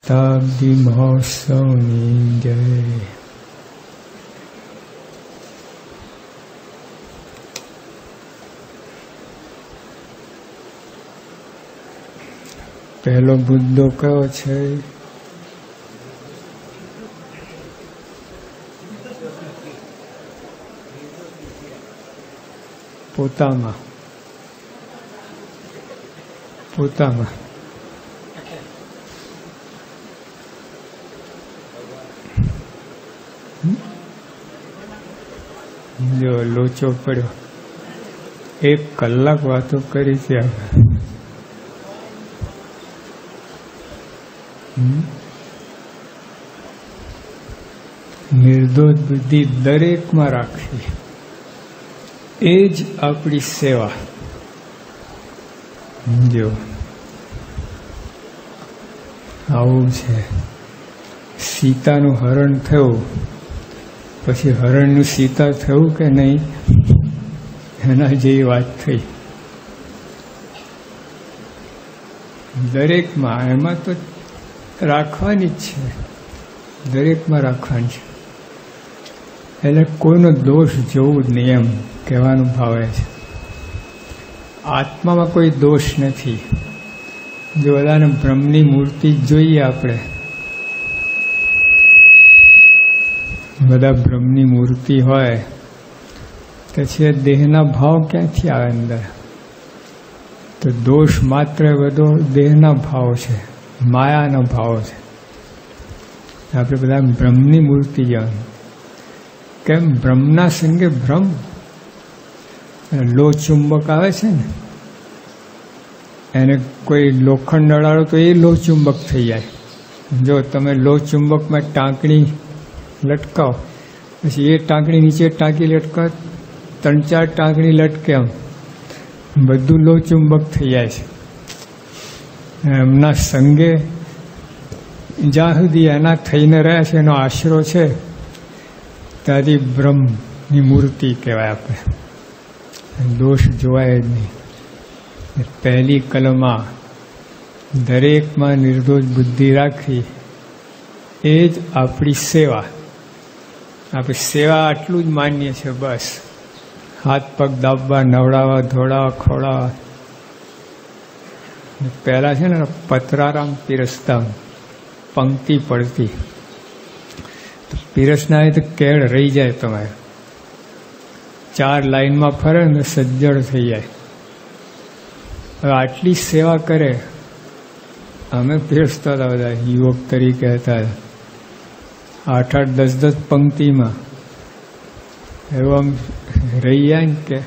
શતાબ્દી મહોત્સવની જય. પહેલો મુદ્દો કયો છે? પોતામાં જો લોચો પડ્યો. 1 કલાક વાતો કરી છે. નિર્દોષ બુદ્ધિ દરેકમાં રાખવી, એ જ આપણી સેવા. જો આવું છે. સીતાનું હરણ થયું, પછી હરણનું સીતા થયું કે નહીં, એના જેવી વાત થઈ. દરેકમાં એમાં તો રાખવાની જ છે, દરેકમાં રાખવાની છે. એટલે કોઈનો દોષ જોવું જ નહીં એમ કહેવાનું ભાવે છે. આત્મામાં કોઈ દોષ નથી. જો બધાને બ્રહ્મની મૂર્તિ જોઈએ, આપણે બધા બ્રહ્મની મૂર્તિ હોય પછી દેહના ભાવ ક્યાંથી આવે અંદર? તો દોષ માત્ર બધો દેહના ભાવ છે, માયાનો ભાવ છે. આપણે બધા બ્રહ્મની મૂર્તિ જવાનું. કેમ? બ્રહ્મના સંગે ભ્રમ. લો ચુંબક આવે છે ને, એને કોઈ લોખંડ અડાડો તો એ લો ચુંબક થઈ જાય. જો તમે લો ચુંબકમાં ટાંકણી લટકાવો, પછી એ ટાંકણી નીચે ટાંકી લટકાવ, 3-4 ટાંકણી લટકે, એમ બધું લો ચુંબક થઈ જાય છે. એમના સંગે જ્યાં સુધી એના થઈને રહ્યા છે, એનો આશરો છે, ત્યાંથી બ્રહ્મની મૂર્તિ કહેવાય. આપણે દોષ જોવાય જ નહીં. પહેલી કલમાં દરેકમાં નિર્દોષ બુદ્ધિ રાખવી, એ જ આપણી સેવા. આપણી સેવા આટલું જ માન્ય છે. બસ હાથ પગ દાબવા, નવડાવવા, ધોડાવવા, ખવડાવવા. પહેલાં છે ને પતરારામ પીરસતા, પંક્તિ પડતી, તો પીરસના તો કેળ રહી જાય. તમારે 4 લાઈનમાં ફરે ને સજ્જડ થઈ જાય. હવે આટલી સેવા કરે. અમે પીરસતા હતા બધા, યુવક તરીકે હતા, 8-8, 10-10 પંક્તિમાં. એવું આમ રહી જાય ને કે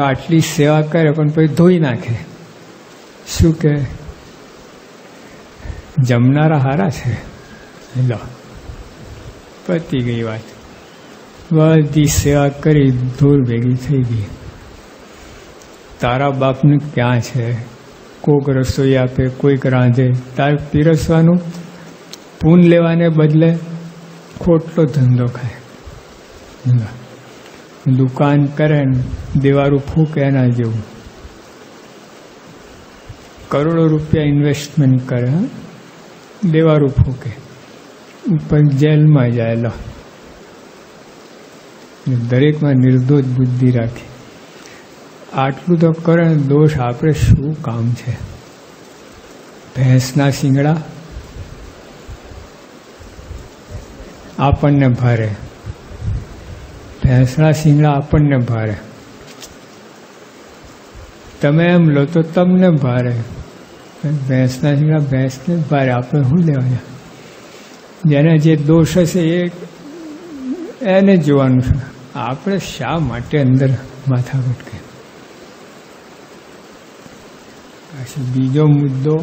આટલી સેવા કરે, પણ પછી ધોઈ નાખે. શું કે જમનારા હારા છે, લો પતી ગઈ વાત. બધી સેવા કરી, ધૂળ ભેગી થઈ ગઈ. તારા બાપનું ક્યાં છે? કોઈક રસોઈ આપે, કોઈક રાંધે, તારે પીરસવાનું. પૂન લેવાને બદલે ખોટલો ધંધો ખાય. દુકાન કરે ને દેવારું ફૂકે, એના જેવું. કરોડો રૂપિયા ઇન્વેસ્ટમેન્ટ કરે, દેવારું ફૂકે, ઉપર જેલમાં જાય. લો, દરેકમાં નિર્દોષ બુદ્ધિ રાખી. આટલું તો કરે ને દોષ આપણે શું કામ છે? ભેંસના શિંગડા આપણને ભારે, ભેંસના શિંગડા આપણને ભારે. તમે એમ લો તો તમને ભારે. ભેંસના શિંગડા ભેંસને ભારે, આપણે શું લેવાના? જેને જે દોષ હશે એને જોવાનું છે. આપણે શા માટે અંદર માથા ભટકે? પછી બીજો મુદ્દો,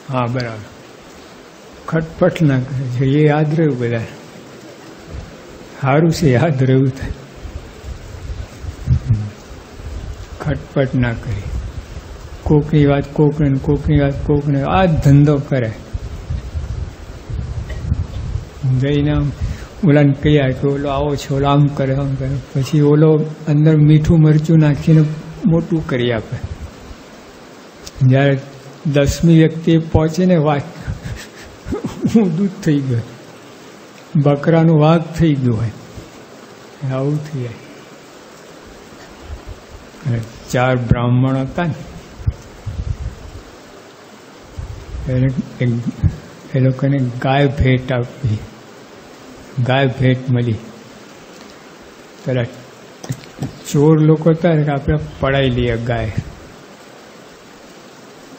હા બરાબર, ખટપટ ના કરે છે. એ યાદ રહ્યું. બધા સારું છે, યાદ રહ્યું. થાય ખટપટ ના કરી. કોકની વાત કોકને, કોકની વાત કોકને, આ ધંધો કરે. જઈને ઓલાને કહ્યા કે ઓલો આવો છે, ઓલો આમ કરે આમ કરે, પછી ઓલો અંદર મીઠું મરચું નાખીને મોટું કરી આપે. જ્યારે 10મી વ્યક્તિ પહોંચે ને વાત ઊંધું જ થઈ ગયું, બકરાનું વાઘ થઈ ગયું હોય, આવું થઈ જાય. 4 બ્રાહ્મણ હતા ને, એ લોકોને ગાય ભેટ આપી, ગાય ભેટ મળી. પેલા ચોર લોકો હતા કે આપણે પડાવી લઈએ ગાય.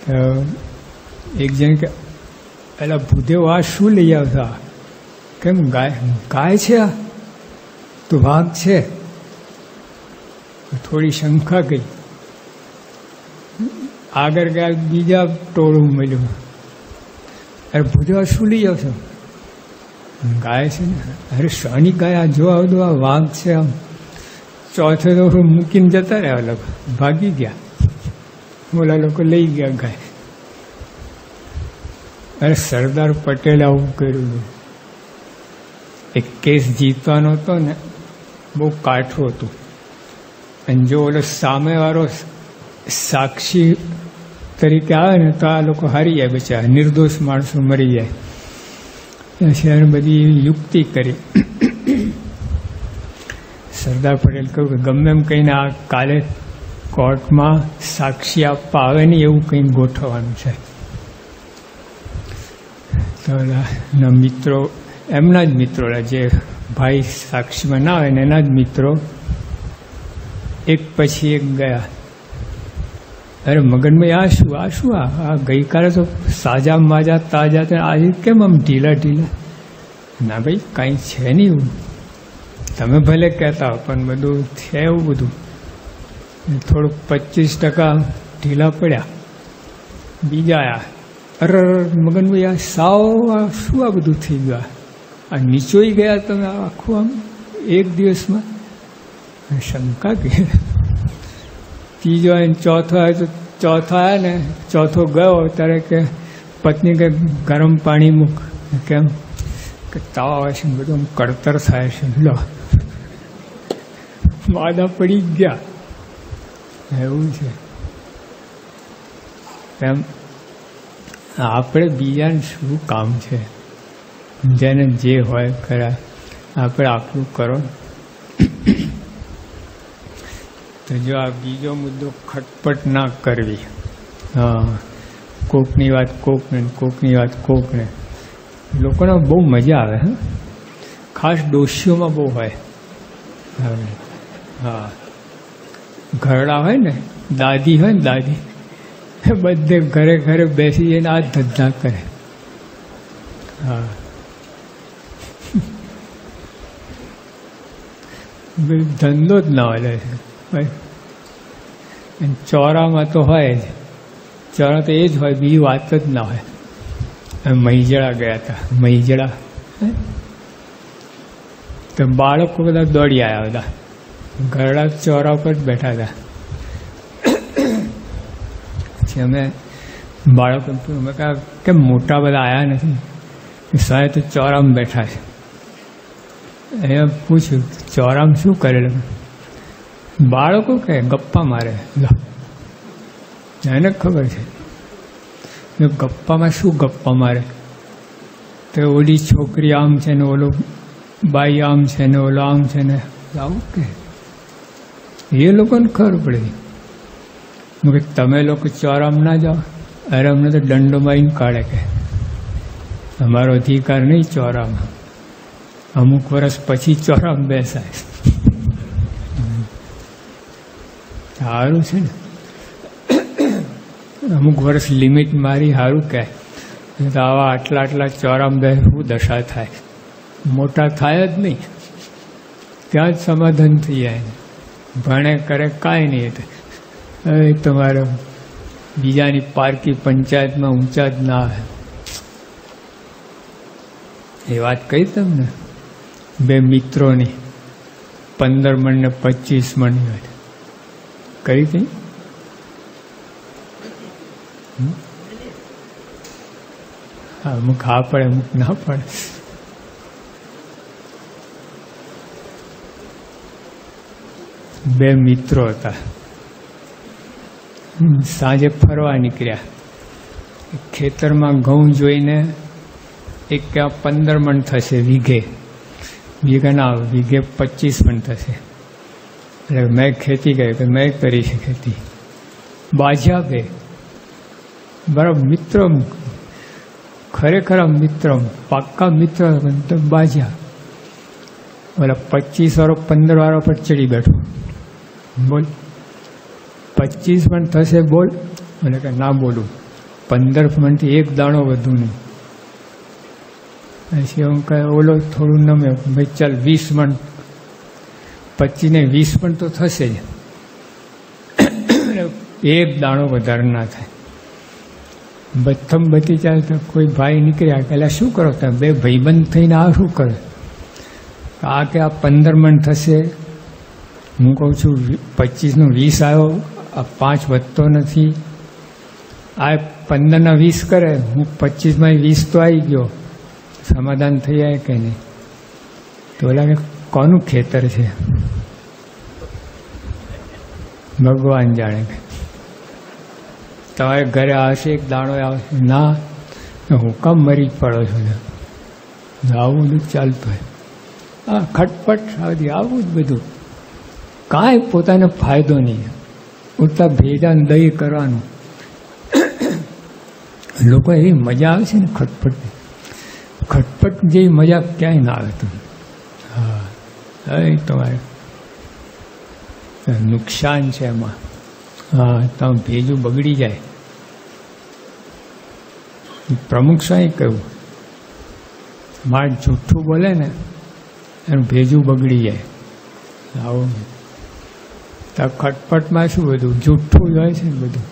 તો એક જણ કે પેલા ભૂદેવ આ શું લઈ આવતા? કેમ ગાય છે આ તો વાઘ છે? થોડી શંકા ગઈ. આગળ ગયા બીજા ટોળું મળ્યું. અરે ભૂદેવ શું લઈ આવશો? ગાય છે ને. અરે શાની ગાય? આ જો આવતું આ વાઘ છે. આમ ચોથે તો મૂકીને જતા રહ્યા લોકો, ભાગી ગયા. ઓલા લોકો લઈ ગયા ગાય. અરે સરદાર પટેલે આવું કર્યું. એક કેસ જીતવાનો હતો ને, બહુ કાઠું હતું. અને જો ઓલો સામેવાળો સાક્ષી તરીકે આવે ને તો આ લોકો હારી જાય, બચારા નિર્દોષ માણસો મરી જાય. પછી એને બધી યુક્તિ કરી. સરદાર પટેલ કહ્યું કે ગમે એમ કહીને આ કાલે કોર્ટમાં સાક્ષી આપવા આવે નહીં એવું કંઈ ગોઠવવાનું છે. તો મિત્રો, એમના જ મિત્રો, જે ભાઈ સાક્ષીમાં ના આવે ને એના જ મિત્રો એક પછી એક ગયા. અરે મગનભાઈ આ શું આ ગઈકાલે તો સાજા માજા તાજા, આજે કેમ આમ ઢીલા ઢીલા? ના ભાઈ કાંઈ છે નહીં એવું, તમે ભલે કહેતા હો પણ બધું છે એવું બધું. થોડુંક 25% ઢીલા પડ્યા. બીજા આયા, અરે મગનભાઈ આ સાવ શું આ બધું થઈ ગયા? આ નીચોઈ ગયા તમે આખું આમ એક દિવસમાં? શંકા કે ત્રીજો આવીને ચોથો આવ્યો. તો ચોથો આવ્યા ને, ચોથો ગયો ત્યારે કે પત્ની કે ગરમ પાણી મૂક. કેમ કે તાવ આવે છે, બધું આમ કડતર થાય છે. લો માદા પડી ગયા. એવું છે. એમ આપણે બીજાને શું કામ છે? જેને જે હોય ખરા, આપણે આપણું કરો. તો જો આ બીજો મુદ્દો ખટપટ ના કરવી. હા, કોકની વાત કોકને, કોકની વાત કોકને. લોકોને બહુ મજા આવે. ખાસ ડોશીઓમાં બહુ હોય. હા, ઘરડા હોય ને, દાદી હોય ને, દાદી બધે ઘરે ઘરે બેસી જઈને આ ધંધા કરે. હા, ધંધો જ ના હોય. ચોરામાં તો હોય જ, ચોરા તો એ જ હોય, બીજી વાત જ ના હોય. મહીજડા ગયા હતા, મહીજડા તો બાળકો બધા દોડી આવ્યા બધા. ઘરડા ચોરા પર જ બેઠા હતા. પછી અમે બાળકો અમે કહ્યું કેમ મોટા બધા આવ્યા નથી? સાહેબ તો ચોરામાં બેઠા છે. અહીંયા પૂછ્યું ચોરામાં શું કરેલું? બાળકો કહે ગપ્પા મારે. એને ખબર છે ગપ્પામાં શું ગપ્પા મારે? તો ઓલી છોકરી આમ છે ને, ઓલો બાઈ આમ છે ને, ઓલો આમ છે ને, આવું કે એ લોકોને ખબર પડી. તમે લોકો ચોરામાં ના જાઓ. અરે અમને તો દંડો મારીને કાઢે કે અમારો અધિકાર નહીં ચોરામાં. અમુક વર્ષ પછી ચોરામાં બેસાય. સારું છે ને, અમુક વર્ષ લિમિટ મારી સારું કહે. તો આવા આટલા ચોરામાં બે શું દશા થાય? મોટા થાય જ નહીં, ત્યાં જ સમાધાન થઈ જાય. ભણે કરે કાંઈ નહીં. હવે તમારે બીજાની પારકી પંચાયતમાં ઊંચા જ ના આવે. એ વાત કહી તમને બે મિત્રોની, 15 મણ ને 25 મણની વાત કરી હતી. અમુક હા પડે, અમુક ના પડે. બે મિત્રો હતા. સાંજે ફરવા નીકળ્યા. ખેતરમાં ઘઉં જોઈને એક ક્યાં 15 મણ થશે વીઘે ના વીઘે 25 મણ થશે. એટલે મેં ખેતી કરી કે મેં કરી છે ખેતી. બાજ્યા બે બરાબર મિત્ર, ખરેખર મિત્ર, પાક્કા મિત્ર બાજ્યા. ઓલા 25 વાળો 15 વાળો પર ચડી બેઠો. બોલ 25 મણ થશે બોલ. એટલે કે ના બોલું, 15 મણથી એક દાણો વધુ નહીં. પછી હું કહે ઓલો થોડું નમે, ભાઈ ચાલ 20 મણ, 25 ને 20 મણ તો થશે જ, એક દાણો વધારે ના થાય. બથમ બધી ચાલતા કોઈ ભાઈ નીકળ્યા કે શું કરો તમે બે ભાઈબંધ થઈને આ શું કરે? આ કે આ 15 મણ થશે. હું કહું છું 25 નો 20 આવ્યો, આ 5 વધતો નથી. આ 15 ના 20 કરે, હું 25 માં 20 તો આવી ગયો. સમાધાન થઈ જાય કે નહીં? તો લાગે કોનું ખેતર છે ભગવાન જાણે. કે તમારે ઘરે આવશે એક દાણો આવશે ના, હું કામ મરી પડો છો? આવું બધું ચાલતું હોય. હા, ખટપટ આવતી આવું જ બધું, કાંઈ પોતાનો ફાયદો નહીં. ઉડતા ભેજા દહીં કરવાનું. લોકો એવી મજા આવે છે ને ખટપટ, ખટપટ જેવી મજા ક્યાંય ના આવે. તો હા, એ તમારે નુકસાન છે એમાં. હા, તમે ભેજું બગડી જાય. પ્રમુખ સાંઈ કહ્યું, મારે જૂઠું બોલે ને એનું ભેજું બગડી જાય. આવું તો ખટપટમાં શું બધું જૂઠું જ હોય છે ને બધું,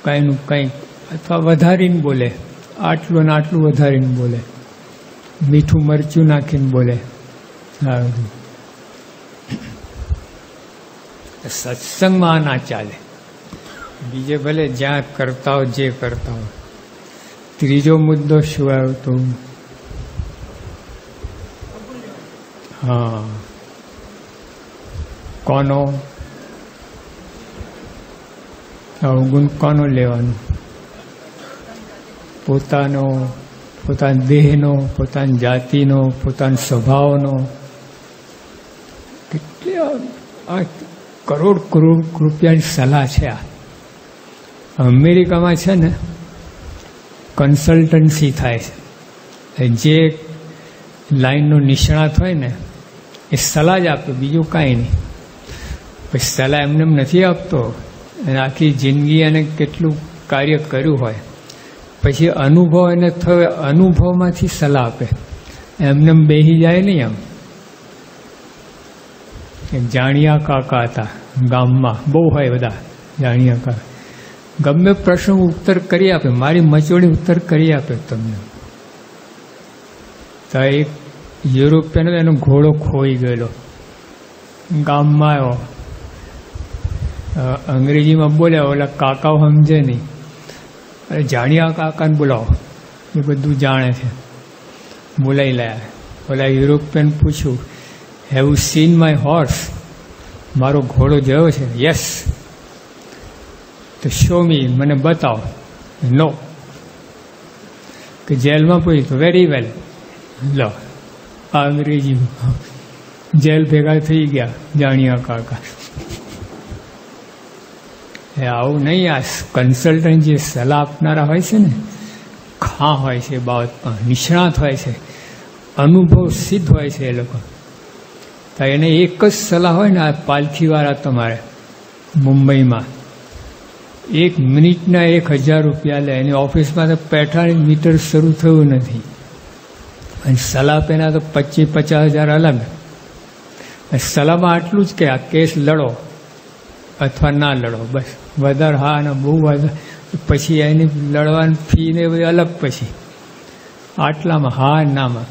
કંઈનું કંઈ, અથવા વધારીને બોલે, આટલું ને આટલું વધારીને બોલે, મીઠું મરચું નાખીને બોલે. હા, સત્સંગમાં ના ચાલે. બીજે ભલે જ્યાં કરતા હો જે કરતા હો. ત્રીજો મુદ્દો શું આવ્યો તો? હા, કોનો અવગુણ કોનો લેવાનો? પોતાનો, પોતાના દેહનો, પોતાની જાતિનો, પોતાના સ્વભાવનો. કેટલી આ કરોડ કરોડ રૂપિયાની સલાહ છે. આ અમેરિકામાં છે ને કન્સલ્ટન્સી થાય છે. જે લાઈનનો નિષ્ણાત હોય ને એ સલાહ જ આપે, બીજું કાંઈ નહીં. પછી સલાહ એમને નથી આપતો, અને આખી જિંદગી એને કેટલું કાર્ય કર્યું હોય, પછી અનુભવ એને થયો, અનુભવમાંથી સલાહ આપે. એમને બેસી જાય નહીં. આમ એક જાણિયા કાકા હતા ગામમાં, બહુ હોય બધા જાણિયા કાકા, ગમે પ્રશ્ન ઉત્તર કરી આપે, મારી મચોડી ઉત્તર કરી આપે તમને. તો એક યુરોપિયન એનો ઘોડો ખોઈ ગયેલો, ગામમાં આવ્યો, અંગ્રેજીમાં બોલ્યા, ઓલા કાકાઓ સમજે નહીં. અરે જાણિયા કાકાને બોલાવો, એ બધું જાણે છે. બોલાવી લાયા. ઓલા યુરોપિયન પૂછ્યું, have you seen my horse? મારો ઘોડો જોયો છે? યસ. તો શો મી, મને બતાવો. નો. કે જેલમાં પૂછ્યું તો વેરી વેલ. લો, આ અંગ્રેજી જેલ ભેગા થઈ ગયા જાણિયા કાકા. આવું નહીં. આ કન્સલ્ટન્ટ જે સલાહ આપનારા હોય છે ને, ખા હોય છે બાબતમાં, નિષ્ણાત હોય છે, અનુભવ સિદ્ધ હોય છે એ લોકો. તો એને એક જ સલાહ હોય ને, આ પાલખીવાળા તમારે મુંબઈમાં 1 મિનિટના 1000 રૂપિયા લે. એની ઓફિસમાં તો 45 મીટર શરૂ થયું નથી, અને સલાહ પેના તો 25-50 હજાર અલગ. સલાહમાં આટલું જ કે આ કેસ લડો અથવા ના લડો, બસ. વધારે હા ને બહુ વધારે, પછી એની લડવાની ફી ને બધી અલગ. પછી આટલામાં હા નામાં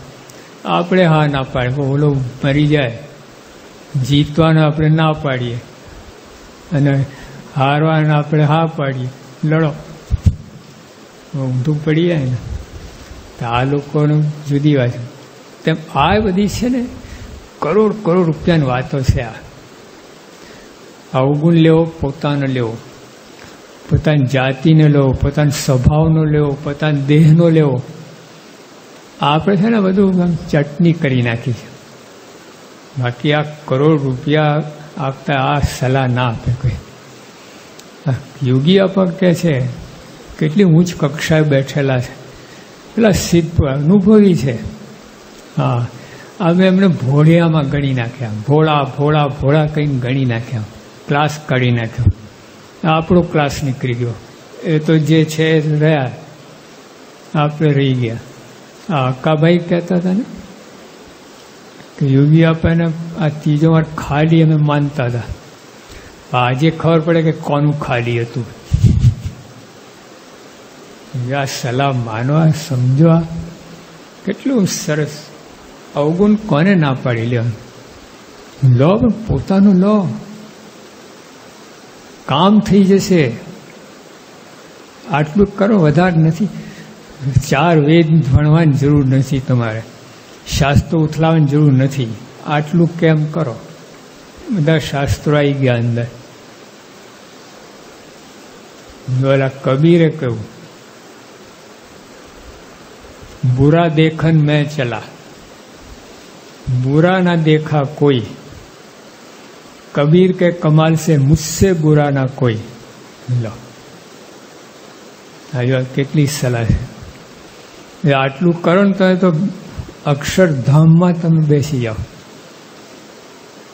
આપણે હા ના પાડીએ, ઓલો મરી જાય. જીતવાનું આપણે ના પાડીએ, અને હારવાનું આપણે હા પાડીએ, લડો. ઊંધું પડી જાય ને. તો આ લોકોનું જુદી વાત. તેમ આ બધી છે ને કરોડ કરોડ રૂપિયાની વાતો છે. આ અવગુણ લેવો, પોતાનો લેવો, પોતાની જાતિને લેવો, પોતાના સ્વભાવનો લેવો, પોતાના દેહનો લેવો. આપણે છે ને બધું ચટણી કરી નાખી છે. બાકી આ કરોડ રૂપિયા આપતા આ સલાહ ના આપે કોઈ. યોગી આપક કે છે કેટલી ઉચ્ચ કક્ષાએ બેઠેલા છે, પેલા સિદ્ધ અનુભવી છે. હા, અમે એમને ભોળિયામાં ગણી નાખ્યા, ભોળા ભોળા ભોળા કંઈ ગણી નાખ્યા, ક્લાસ કાઢી નાખ્યો. આપણો ક્લાસ નીકળી ગયો. એ તો જે છે રહ્યા, આપણે રહી ગયા. આ અક્કાભાઈ કહેતા હતા ને કે યોગી આપણને આ ત્રીજો વાર ખાલી અમે માનતા હતા. આજે ખબર પડે કે કોનું ખાલી હતું. આ સલાહ માનવા, સમજવા કેટલું સરસ. અવગુણ કોને ના પાડી લ્યો? લો, પણ પોતાનું લો, કામ થઈ જશે. આટલું કરો, વધારે નથી. 4 વેદ ભણવાની જરૂર નથી તમારે, શાસ્ત્રો ઉથલાવવાની જરૂર નથી. આટલું કેમ કરો? બધા શાસ્ત્રો આવી ગયા અંદર. ઓલા કબીરે કહ્યું, बुरा देखन में चला, बुरा ना देखा कोई, कबीर के कमाल से मुझसे बुरा ना कोई. लो, આ કેટલી સલાહ છે. આટલું કરો ને તો અક્ષરધામમાં તમે બેસી જાઓ.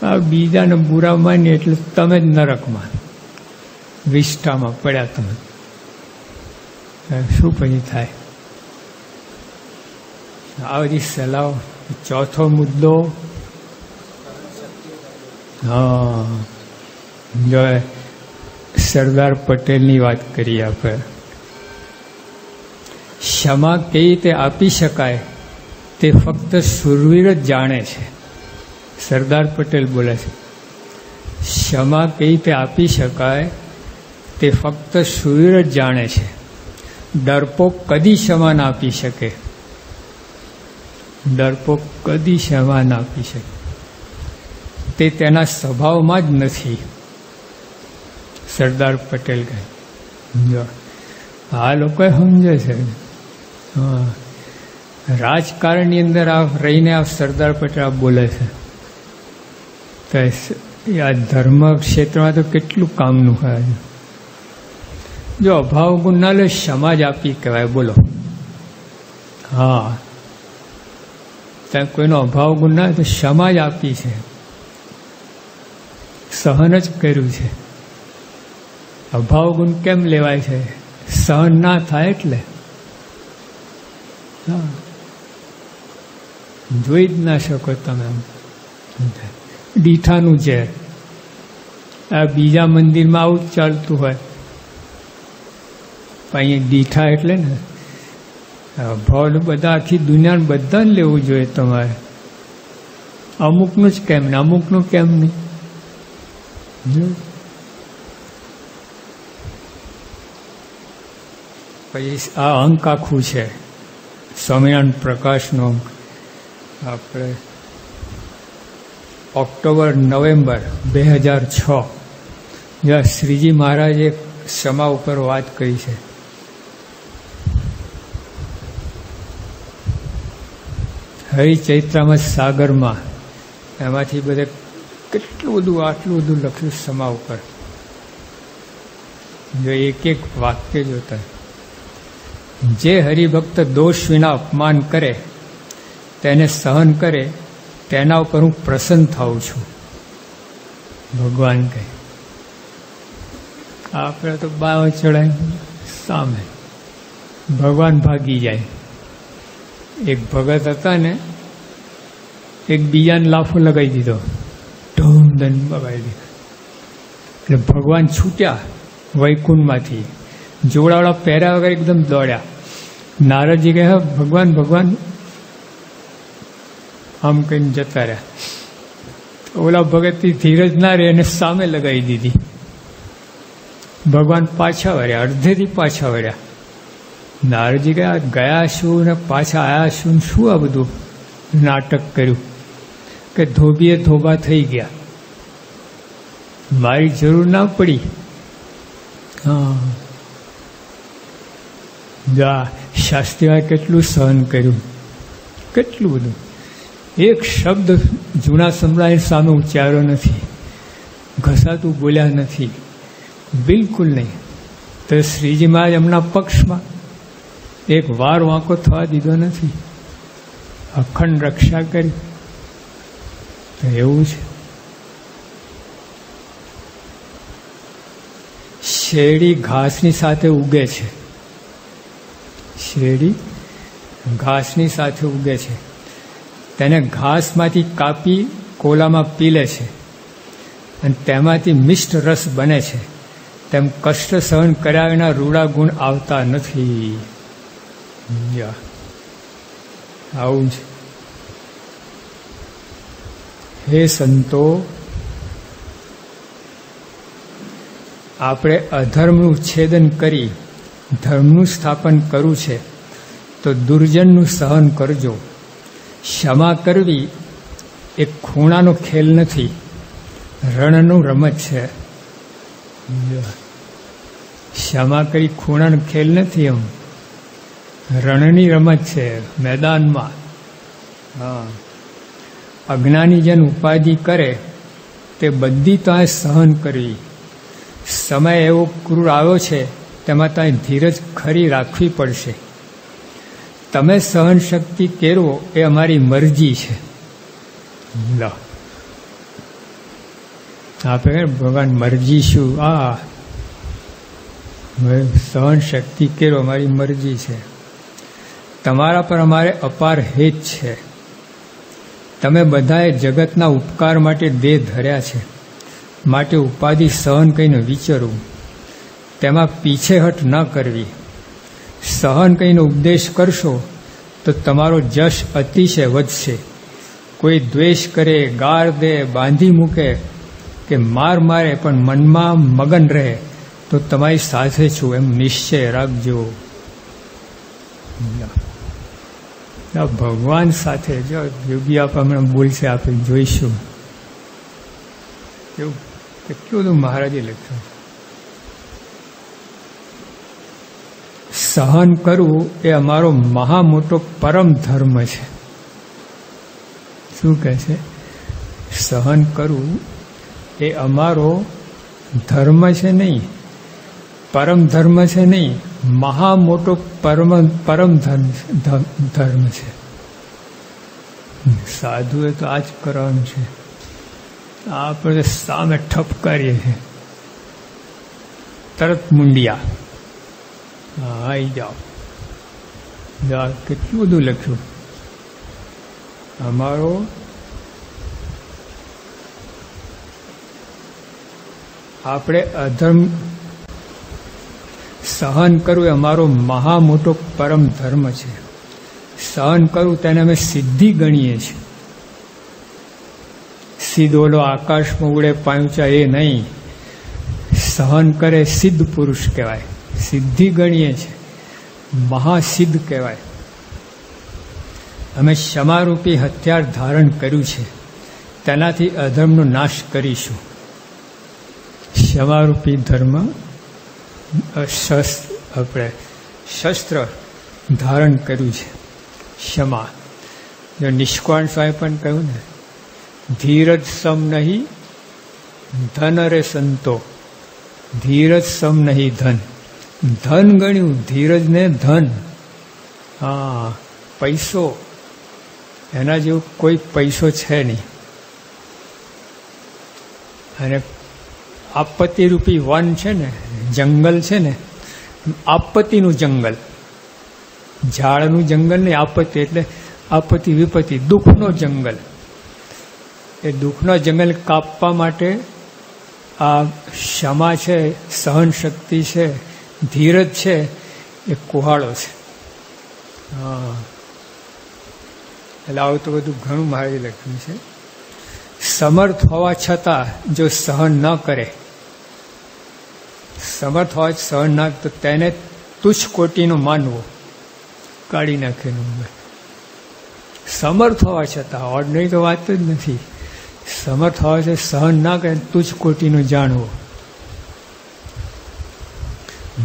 આ બીજાને બુરા માની એટલે તમે જ નરકમાં, વિષ્ઠામાં પડ્યા તમે. શું પછી થાય? આ બધી સલાહ. ચોથો મુદ્દો, હા, જો સરદાર પટેલની વાત કરીએ આપણે. ક્ષમા કેવી રીતે આપી શકાય તે ફક્ત શૂરવીર જ જાણે છે. સરદાર પટેલ બોલે છે, ક્ષમા કેવી રીતે આપી શકાય તે ફક્ત શૂરવીર જ જાણે છે. ડરપોક કદી ક્ષમા ના આપી શકે, ડરપોક કદી ક્ષમા ના આપી શકે. તે તેના સ્વભાવમાં જ નથી. સરદાર પટેલ કહે. આ લોકો સમજે છે. હા, રાજકારણની અંદર રહીને આ સરદાર પટેલ બોલે છે. તો આ ધર્મ ક્ષેત્રમાં તો કેટલું કામનું હોય. જો અભાવ ગુણ ના લે, ક્ષમા જ આપી કહેવાય. બોલો, હા, ત્યાં કોઈનો અભાવ ગુણ ના તો ક્ષમા જ આપી છે, સહન જ કર્યું છે. અભાવ ગુણ કેમ લેવાય છે? સહન ના થાય એટલે. હા, જોઈ જ ના શકો તમે. ડીઠાનું ઝેર, આ બીજા મંદિરમાં આવું જ ચાલતું હોય, અહીંયા ડીઠા એટલે ને ભાવ બધા, આખી દુનિયાને બધાને લેવું જોઈએ તમારે. અમુકનું જ કેમ ને અમુકનું કેમ નહીં? પછી આ અંક આખું છે સ્વામિનારાયણ પ્રકાશનો અંક. આપણે ઓક્ટોબર નવેમ્બર 2006 જ્યાં શ્રીજી મહારાજે ક્ષમા ઉપર વાત કરી છે. હરિચૈત્રામાં સાગરમાં એમાંથી બધે કેટલું બધું, આટલું બધું લખ્યું ક્ષમા ઉપર. જો એક એક વાક્ય જોતા, જે હરિભક્ત દોષ વિના અપમાન કરે તેને સહન કરે તેના ઉપર હું પ્રસન્ન થાઉં છું, ભગવાન કહે. આપણે તો બાવ ચડાય સામે, ભગવાન ભાગી જાય. એક ભગત હતા ને, એક બીજાને લાફો લગાવી દીધો, ઢોમ દન બગાડી દીધો. એટલે ભગવાન છૂટ્યા વૈકુંઠમાંથી, જોડાવાળા પહેર્યા વગર એકદમ દોડ્યા. નારદજી કહે, ભગવાન ભગવાન, આમ કહીને જતા રહ્યા. ઓલા ભગતથી ધીરજ ના રહે અને સામે લગાવી દીધી. ભગવાન પાછા વળ્યા, અડધેથી પાછા વળ્યા. નારદજી ગયા શું ને પાછા આયા શું, શું આ બધું નાટક કર્યું? કે ધોબીએ ધોબા થઈ ગયા. મારી જરૂર ના પડી. હા, જા શાસ્ત્રીએ કેટલું સહન કર્યું, કેટલું બધું. એક શબ્દ જૂના સમ્રાટ સામે ઉચ્ચાર્યો નથી, ઘસાતું બોલ્યા નથી, બિલકુલ નહીં. તો શ્રીજી મહારાજ એમના પક્ષમાં એક વાર વાંકો થવા દીધો નથી, અખંડ રક્ષા કરી. તો એવું છે. શેરડી ઘાસની સાથે ઉગે છે, શેરડી ઘાસની સાથે ઉગે છે. તેને ઘાસમાંથી કાપી કોલામાં પીલે છે અને તેમાંથી મિષ્ટ રસ બને છે. તેમ કષ્ટ સહન કર્યા વિના રૂડા ગુણ આવતા નથી. આવું છે. હે સંતો, આપણે અધર્મનું છેદન કરી ધર્મનું સ્થાપન કરવું છે તો દુર્જનનું સહન કરજો. ક્ષમા કરવી એ ખૂણાનો ખેલ નથી, રણનું રમત છે. ક્ષમા કરી ખૂણાનો ખેલ નથી, એમ રણની રમત છે, મેદાનમાં. હા, અજ્ઞાની જેન ઉપાધિ કરે તે બધી ત્યાં સહન કરવી. સમય એવો ક્રૂર આવ્યો છે, તેમાં ત્યાં ધીરજ ખરી રાખવી પડશે. તમે સહન શક્તિ કેળવો એ અમારી મરજી છે. આપણે ભગવાન મરજી શું? સહન શક્તિ કેળવો અમારી મરજી છે. તમારા પર અમારે અપાર હેત છે. તમે બધાએ જગતના ઉપકાર માટે દેહ ધર્યા છે, માટે ઉપાધિ સહન કરીને વિચરવું, તેમાં પીછેહટ ન કરવી. સહન કરીને ઉપદેશ કરશો તો તમારો જશ અતિશય વધશે. કોઈ દ્વેષ કરે, ગાળ દે, બાંધી મૂકે કે માર મારે પણ મનમાં મગન રહે તો તમારી સાથે છું એમ નિશ્ચય રાખજો. ભગવાન સાથે જો યોગી આપ હમણાં બોલશે, આપણે જોઈશું એવું કેટલું બધું મહારાજે લખ્યું. સહન કરવું એ અમારો મહા મોટો પરમ ધર્મ છે. શું કહે છે? સહન કરવું એ અમારો ધર્મ છે નહીં, પરમ ધર્મ છે નહીં, મહા મોટો પરમ ધર્મ છે. સાધુએ તો આ જ કરવાનું છે. આપણે સામે ઠપકારીએ છીએ, તરત મુંડિયા આવી જાઓ. કેટલું બધું લખ્યું. અમારો આપણે અધર્મ સહન કરવું એ અમારો મહા મોટો પરમ ધર્મ છે. સહન કરવું તેને અમે સિદ્ધિ ગણીએ છીએ. સિદ્ધ ઓલો આકાશમાં ઉડે પાંચા એ નહીં, સહન કરે સિદ્ધ પુરુષ કહેવાય, સિદ્ધિ ગણીએ છીએ, મહાસિદ્ધ કહેવાય. અમે ક્ષમારૂપી હથિયાર ધારણ કર્યું છે, તેનાથી અધર્મનો નાશ કરીશું. ક્ષમારૂપી ધર્મ આપણે શસ્ત્ર ધારણ કર્યું છે, ક્ષમા. જો નિષ્કાળ સ્વામી પણ કહ્યું ને, ધીરજ સમ નહીં ધન રે સંતો, ધીરજ સમ નહીં ધન. ધન ગણ્યું, ધીરજ ને ધન. હા, પૈસો એના જેવું કોઈ પૈસો છે નહીં. અને આપત્તિ રૂપી વન છે ને, જંગલ છે ને, આપત્તિનું જંગલ, ઝાડનું જંગલ નહીં, આપત્તિ એટલે આપત્તિ વિપત્તિ, દુઃખનો જંગલ. એ દુઃખનો જંગલ કાપવા માટે આ ક્ષમા છે, સહન શક્તિ છે, ધીરજ છે, એ કુહાડો છે. હા, એટલે આવું તો બધું ઘણું મારી લખ્યું છે. સમર્થ હોવા છતાં જો સહન ન કરે, સમર્થ હોય સહન ના, તો તેને તુચ્છ કોટીનો માનવો, કાઢી નાખેલું. સમર્થ હોવા છતાં, ઓર્ડિનરી તો વાત જ નથી. સમર્થ હોય છે સહન ના કરે તુજ કોટીનું જાણવું.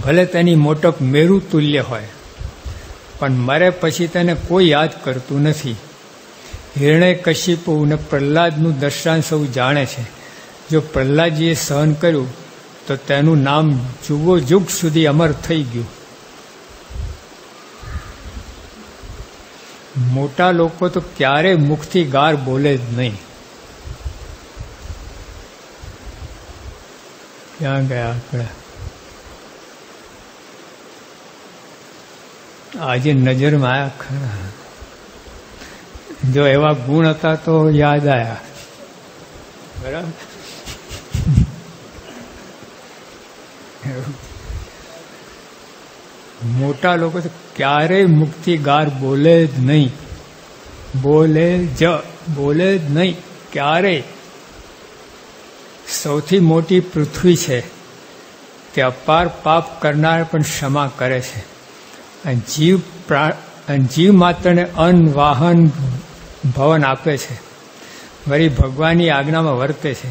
ભલે તેની મોટપ મેરુ તુલ્ય હોય પણ મરે પછી તેને કોઈ યાદ કરતું નથી. હિરણ્ય કશિપુ અને પ્રહલાદનું દર્શાન સૌ જાણે છે. જો પ્રહલાદજીએ સહન કર્યું તો તેનું નામ જુગો જુગ સુધી અમર થઈ ગયું. મોટા લોકો તો ક્યારેય મુખથી ગાર બોલે જ નહીં. ક્યાં ગયા આપણે? આજે નજરમાં આયા ખરા. જો એવા ગુણ હતા તો યાદ આયા. બરાબર. મોટા લોકો તો ક્યારેય મુક્તિ ગાર બોલે જ નહીં. બોલે જ નહીં ક્યારેય. સૌથી મોટી પૃથ્વી છે તે અપાર પાપ કરનાર પણ ક્ષમા કરે છે. જીવ માત્રને અન્ન વાહન ભવન આપે છે. વળી ભગવાનની આજ્ઞામાં વર્તે છે.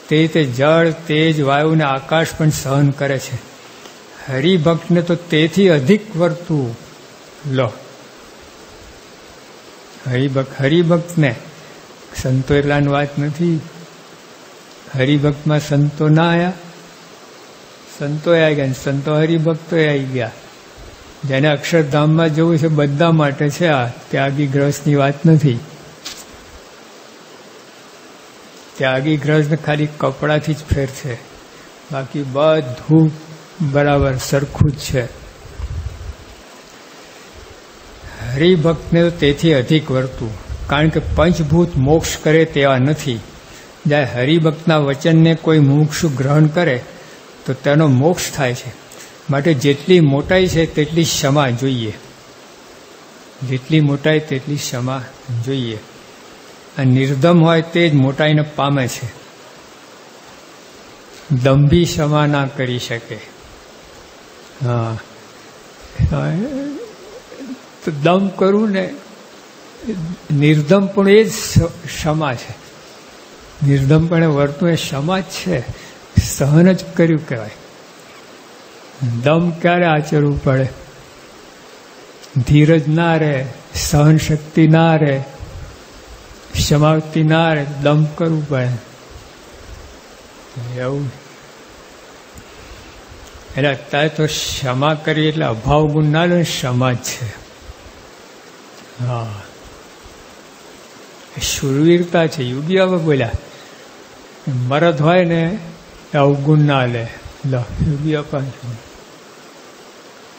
તે રીતે જળ તેજ વાયુ અને આકાશ પણ સહન કરે છે. હરિભક્તને તો તેથી અધિક વર્તવું. લો હરિભક્તને સંતો એટલાની વાત નથી. હરિભક્તમાં સંતો ના આવ્યા? સંતો આવી ગયા. સંતો હરિભક્તો આવી ગયા. જેને અક્ષરધામમાં જવું છે બધા માટે છે. આ ત્યાગી ગ્રહસ્થની વાત નથી. ત્યાગી ગ્રહસ્થ ખાલી કપડાથી જ ફેર છે, બાકી બધું બરાબર સરખું જ છે. હરિભક્તને તો તેથી અધિક વર્તું, કારણ કે પંચભૂત મોક્ષ કરે તેવા નથી. જ્યારે હરિભક્તના વચનને કોઈ મુમુક્ષુ ગ્રહણ કરે તો તેનો મોક્ષ થાય છે. માટે જેટલી મોટાઈ છે તેટલી ક્ષમા જોઈએ. જેટલી મોટાઈ તેટલી ક્ષમા જોઈએ. અને નિર્દમ હોય તે જ મોટાઈને પામે છે. દંભી ક્ષમા ના કરી શકે. હા, તો દમ કરવું ને નિર્દમ પણ એ જ ક્ષમા છે. નિર્દમપણે વર્તું એ ક્ષમા જ છે. સહન જ કર્યું કહેવાય. દમ ક્યારે આચરવું પડે? ધીરજ ના રહે, સહન શક્તિ ના રહે, ક્ષમાવતી ના રહે, દમ કરવું પડે. એવું એટલે અત્યારે તો ક્ષમા કરી એટલે અભાવ ગુણ ના લે, ક્ષમા જ છે. હા, શુરવીરતા છે. યોગી હવે બોલ્યા મરદ હોય ને અવગુણ ના લે. લો યોગી અપાન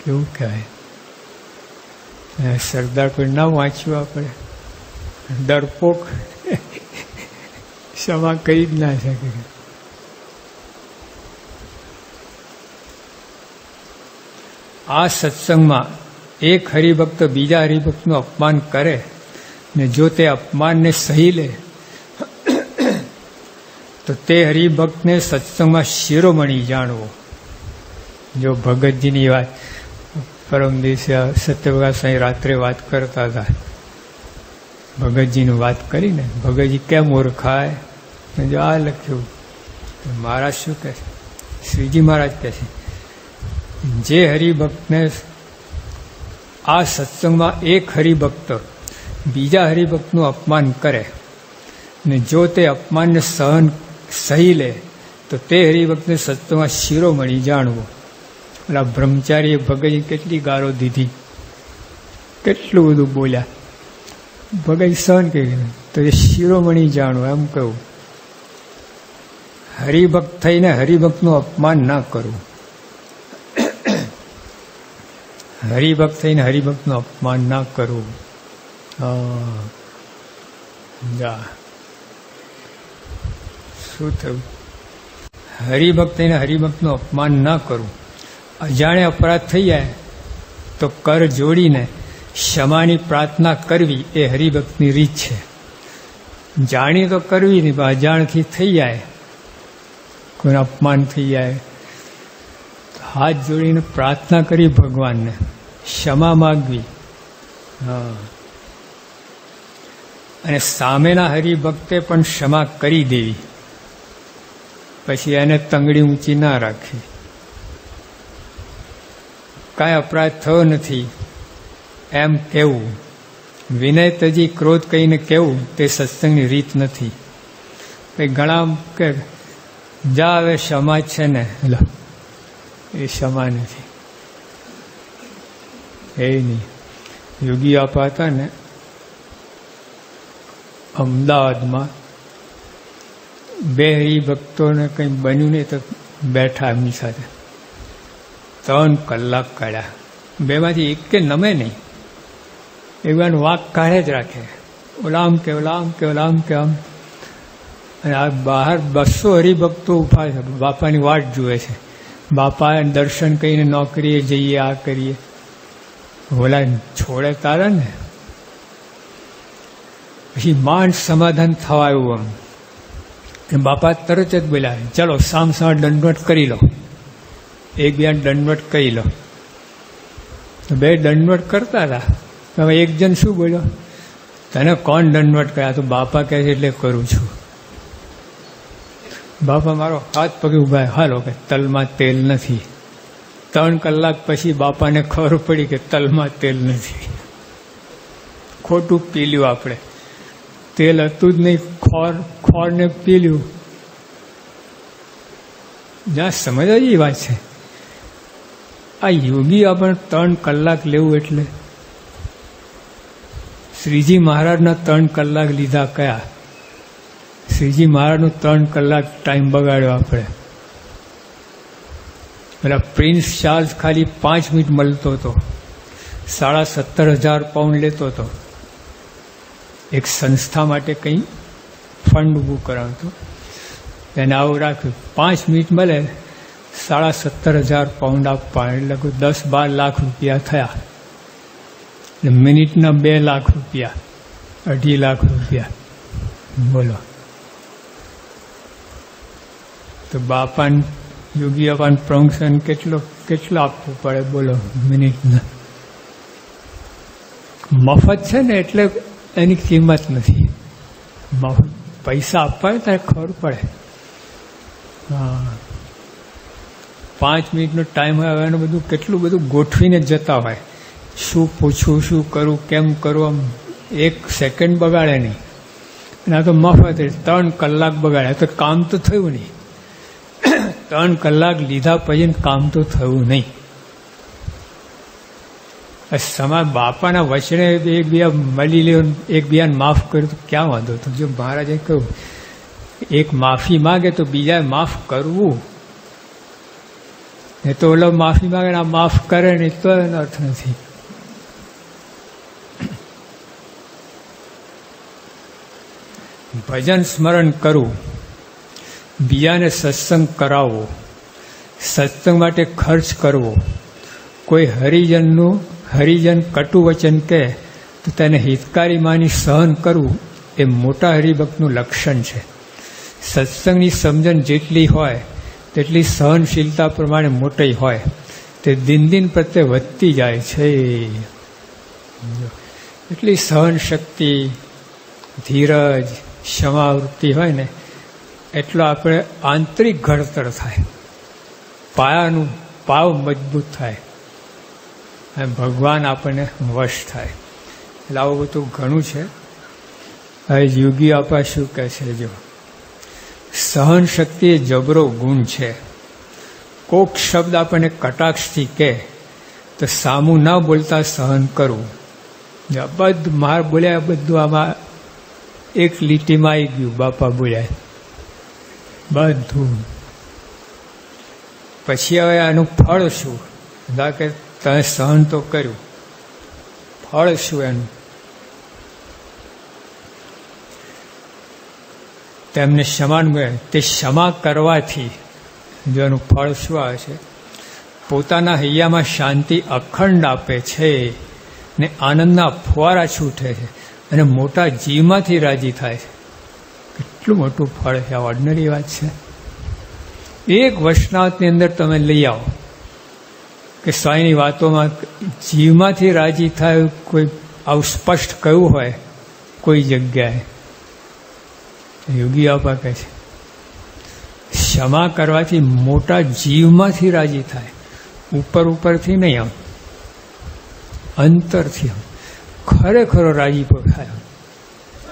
કેવું કહેવાય. સરદાર કોઈ ના વાંચ્યું આપણે. ડરપોક ક્ષમા કરી જ ના શકે. આ સત્સંગમાં એક હરિભક્ત બીજા હરિભક્તનું અપમાન કરે ને જો તે અપમાનને સહી લે તો તે હરિભક્તને સત્સંગમાં શિરોમણી જાણવો. જો ભગતજીની વાત પરમ દિવસે સત્યપ્રકાશ સાંઈ રાત્રે વાત કરતા હતા. ભગતજીનું વાત કરીને ભગતજી કેમ ઓળખાય? જો આ લખ્યું. મહારાજ શું કહે છે? શ્રીજી મહારાજ કહે છે જે હરિભક્તને આ સત્સંગમાં એક હરિભક્ત બીજા હરિભક્તનું અપમાન કરે ને જો તે અપમાનને સહી લે તો તે હરિભક્તને સત્સંગમાં શિરોમણી જાણવું. પેલા બ્રહ્મચારીએ ભગતજી કેટલી ગાળો દીધી, કેટલું બધું બોલ્યા. ભગત સહન કરી તો એ શિરોમણી જાણવું એમ કહું. હરિભક્ત થઈને હરિભક્તનું અપમાન ના કરવું. હરિભક્ત થઈને હરિભક્તનું અપમાન ના કરવું. શું થયું? હરિભક્ત થઈને હરિભક્તનું અપમાન ના કરવું. અજાણે અપરાધ થઈ જાય તો કર જોડીને ક્ષમાની પ્રાર્થના કરવી એ હરિભક્તની રીત છે. જાણી તો કરવી નહીં, પણ અજાણથી થઈ જાય, કોઈને અપમાન થઈ જાય તો હાથ જોડીને પ્રાર્થના કરી ભગવાનને, ક્ષમા માગવી. હા, અને સામેના હરિભક્તે પણ ક્ષમા કરી દેવી, પછી એને તંગડી ઊંચી ના રાખી. કાંઈ અપરાધ થયો નથી એમ કહેવું, વિનય તજી ક્રોધ કહીને કહેવું, તે સત્સંગની રીત નથી. ઘણા કે જા હવે ક્ષમા છે ને, એ ક્ષમા નથી. એ નહીં. યોગી આપા હતા ને અમદાવાદમાં, બે હરિભક્તોને કંઈ બન્યું નહીં તો બેઠા એમની સાથે 3 કલાક કાઢ્યા. બેમાંથી એક કે નમે નહીં, એકવાર વાંક કાઢે જ રાખે, ઓલા આમ કે ઓલા આમ કે ઓલા આમ કે આમ. અને આ બહાર 200 હરિભક્તો ઉભા છે, બાપાની વાટ જુએ છે. બાપા દર્શન કરીને નોકરીએ જઈએ, આ કરીએ, ઓલા છોડે તારે ને. પછી માંડ સમાધાન થવા આવ્યું એમ. બાપા તરત જ બોલ્યા, ચલો સામ સામે દંડવટ કરી લો, એક બે દંડવટ કરી લો. બે દંડવટ કરતા હતા. હવે એક જણ શું બોલ્યો, તને કોણ દંડવટ કર્યા? તો બાપા કહે છે એટલે કરું છું. બાપા મારો હાથ પગે ઉભા, હાલો કે તલમાં તેલ નથી. 3 કલાક પછી બાપાને ખબર પડી કે તલમાં તેલ નથી. ખોટું પી લ્યું આપણે, તેલ હતું જ નહીં, ખોરને પી લ્યું. જ્યાં સમજવા જેવી વાત છે. આ યોગી આપણે 3 કલાક લેવું એટલે શ્રીજી મહારાજના 3 કલાક લીધા કયા? શ્રીજી મહારાજનો 3 કલાક ટાઈમ બગાડ્યો આપણે. પેલા પ્રિન્સ ચાર્લ્સ ખાલી 5 મિનિટ મળતો હતો, 17,500 પાઉન્ડ લેતો હતો. એક સંસ્થા માટે કંઈ ફંડ ઊભું કરાવતો, એને આવું રાખ્યું, 5 મિનિટ મળે 17,500 પાઉન્ડ આપવા, એટલે 10-12 લાખ રૂપિયા થયા. મિનિટના 2 લાખ રૂપિયા, 2.5 લાખ રૂપિયા. બોલો. તો બાપાને યોગી બાપાને પ્રમોશન કેટલો આપવું પડે બોલો મિનિટના? મફત છે ને એટલે એની કિંમત નથી. પૈસા આપવા ત્યારે ખબર પડે. હા, 5 મિનિટનો ટાઈમ હોય, હવે એનું બધું કેટલું બધું ગોઠવીને જતા હોય, શું પૂછવું, શું કરું, કેમ કરું, આમ 1 સેકન્ડ બગાડે નહીં. અને આ તો મફત 3 કલાક બગાડે, તો કામ તો થયું નહીં. 3 કલાક લીધા પછી કામ તો થયું નહીં. સમાજ બાપાના વચને એકબીજા મળી લે, એકબીજાને માફ કર્યું તો ક્યાં વાંધો હતો? જો મહારાજે કહ્યું એક માફી માગે તો બીજાએ માફ કરવું, એ તો ઓલો માફી માગે ને આ માફ કરે ને તો એનો અર્થ નથી. ભજન સ્મરણ કરવું, બીજાને સત્સંગ કરાવવો, સત્સંગ માટે ખર્ચ કરવો, કોઈ હરિજન કટુ વચન કહે તો તેને હિતકારી માની સહન કરવું, એ મોટા હરિભક્તનું લક્ષણ છે. સત્સંગની સમજણ જેટલી હોય તેટલી સહનશીલતા પ્રમાણે મોટી હોય, તે દિન પ્રત્યે વધતી જાય છે. એટલી સહન શક્તિ, ધીરજ, ક્ષમાવૃત્તિ હોય ને એટલો આપણે આંતરિક ઘડતર થાય, પાવ મજબૂત થાય, અને ભગવાન આપણને વશ થાય. એટલે આવું બધું ઘણું છે. હવે યોગી આપા શું કહે છે? જો સહન શક્તિ એ જબરો ગુણ છે. કોક શબ્દ આપણને કટાક્ષથી કહે તો સામું ના બોલતા સહન કરવું. બધું માર બોલ્યા, બધું આમાં એક લીટીમાં આવી ગયું. બાપા બોલ્યા બધું. પછી હવે આનું ફળ શું? કે તમે સહન તો કર્યું, ફળ શું એનું? તેમને ક્ષમા મળે, તે ક્ષમા કરવાથી જો એનું ફળ શું આવે છે? પોતાના હૈયામાં શાંતિ અખંડ આપે છે ને આનંદના ફુવારા છૂટે છે, અને મોટા જીવમાંથી રાજી થાય છે. કેટલું મોટું ફળ છે! આ ઓર્ડિનરી વાત છે. એક વૈષ્ણવની અંદર તમે લઈ આવો કે સ્વામીની વાતોમાં જીવમાંથી રાજી થાય, કોઈ આવું સ્પષ્ટ કહ્યું હોય કોઈ જગ્યાએ. યોગી બાપા કહે છે ક્ષમા કરવાથી મોટા જીવમાંથી રાજી થાય, ઉપરથી નહીં, આમ અંતરથી આમ ખરેખરો રાજીપો થાય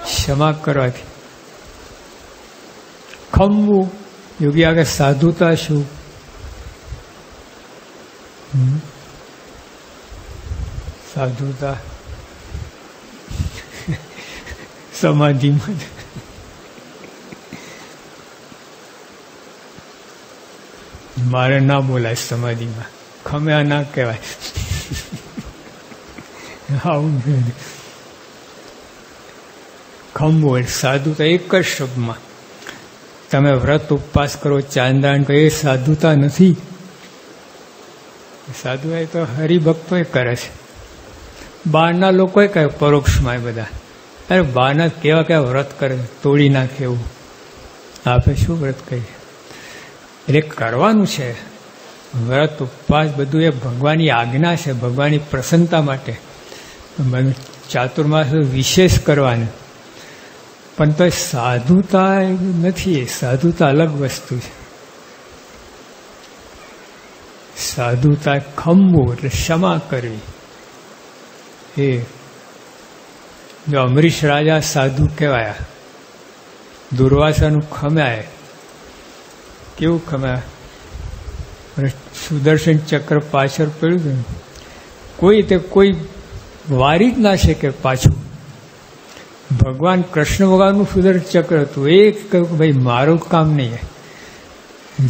ક્ષમા કરવાથી. ખમવું, યોગી આગળ સાધુતા શું? સાધુતા સમાધિમાં મારે ના બોલાય, સમાધિમાં ખમ્યા ના કહેવાય. આવું ખમવું સાધુતા એક જ શબ્દમાં. તમે વ્રત ઉપવાસ કરો, ચાંદાણ કરો, એ સાધુતા નથી. સાધુ એ તો હરિભક્તો કરે છે. બહારના લોકોએ કહે પરોક્ષમાં એ બધા, અરે બહારના કેવા કેવા વ્રત કરે, તોડી નાખે એવું. આપણે શું વ્રત કહીએ? એટલે કરવાનું છે વ્રત ઉપવાસ, બધું એ ભગવાનની આજ્ઞા છે, ભગવાનની પ્રસન્નતા માટે. ચાતુર્માસ વિશેષ કરવાનું, પણ તો સાધુતા નથી. સાધુતા અલગ વસ્તુ છે. સાધુતા ખમવું એટલે ક્ષમા કરવી. એ જો અમરીશ રાજા સાધુ કહેવાયા, દુર્વાસાનું ખમ્યા. કેવું ખમ્યા? સુદર્શન ચક્ર પાછળ પડ્યું હતું, કોઈ વારી જ ના શકે પાછું. ભગવાન કૃષ્ણ ભગવાનનું સુદર્શન ચક્ર હતું. એ કહ્યું ભાઈ મારું કામ નહીં,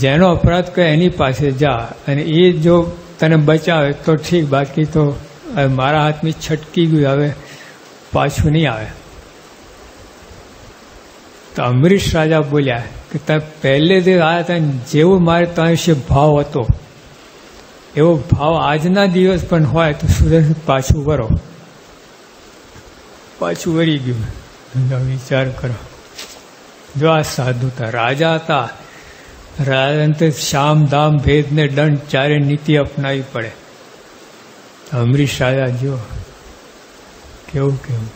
જેનો અપરાધ કરે એની પાસે જા, અને એ જો તને બચાવે તો ઠીક, બાકી તો મારા હાથમાં છટકી ગયું, હવે પાછું નહીં આવે. તો અમરીશ રાજા બોલ્યા કે તમે પહેલેથી આવ્યા હતા, જેવો મારે તમારા વિશે ભાવ હતો એવો ભાવ આજના દિવસ પણ હોય તો સુદર્શન પાછું વરો. પાછું વરી ગયું. વિચાર કરો, જો આ સાધુતા. રાજા હતા, રાજાને શામ ધામ ભેદ ને દંડ ચારે નીતિ અપનાવી પડે. અમરીશ રાજા જો કેવું કેવું.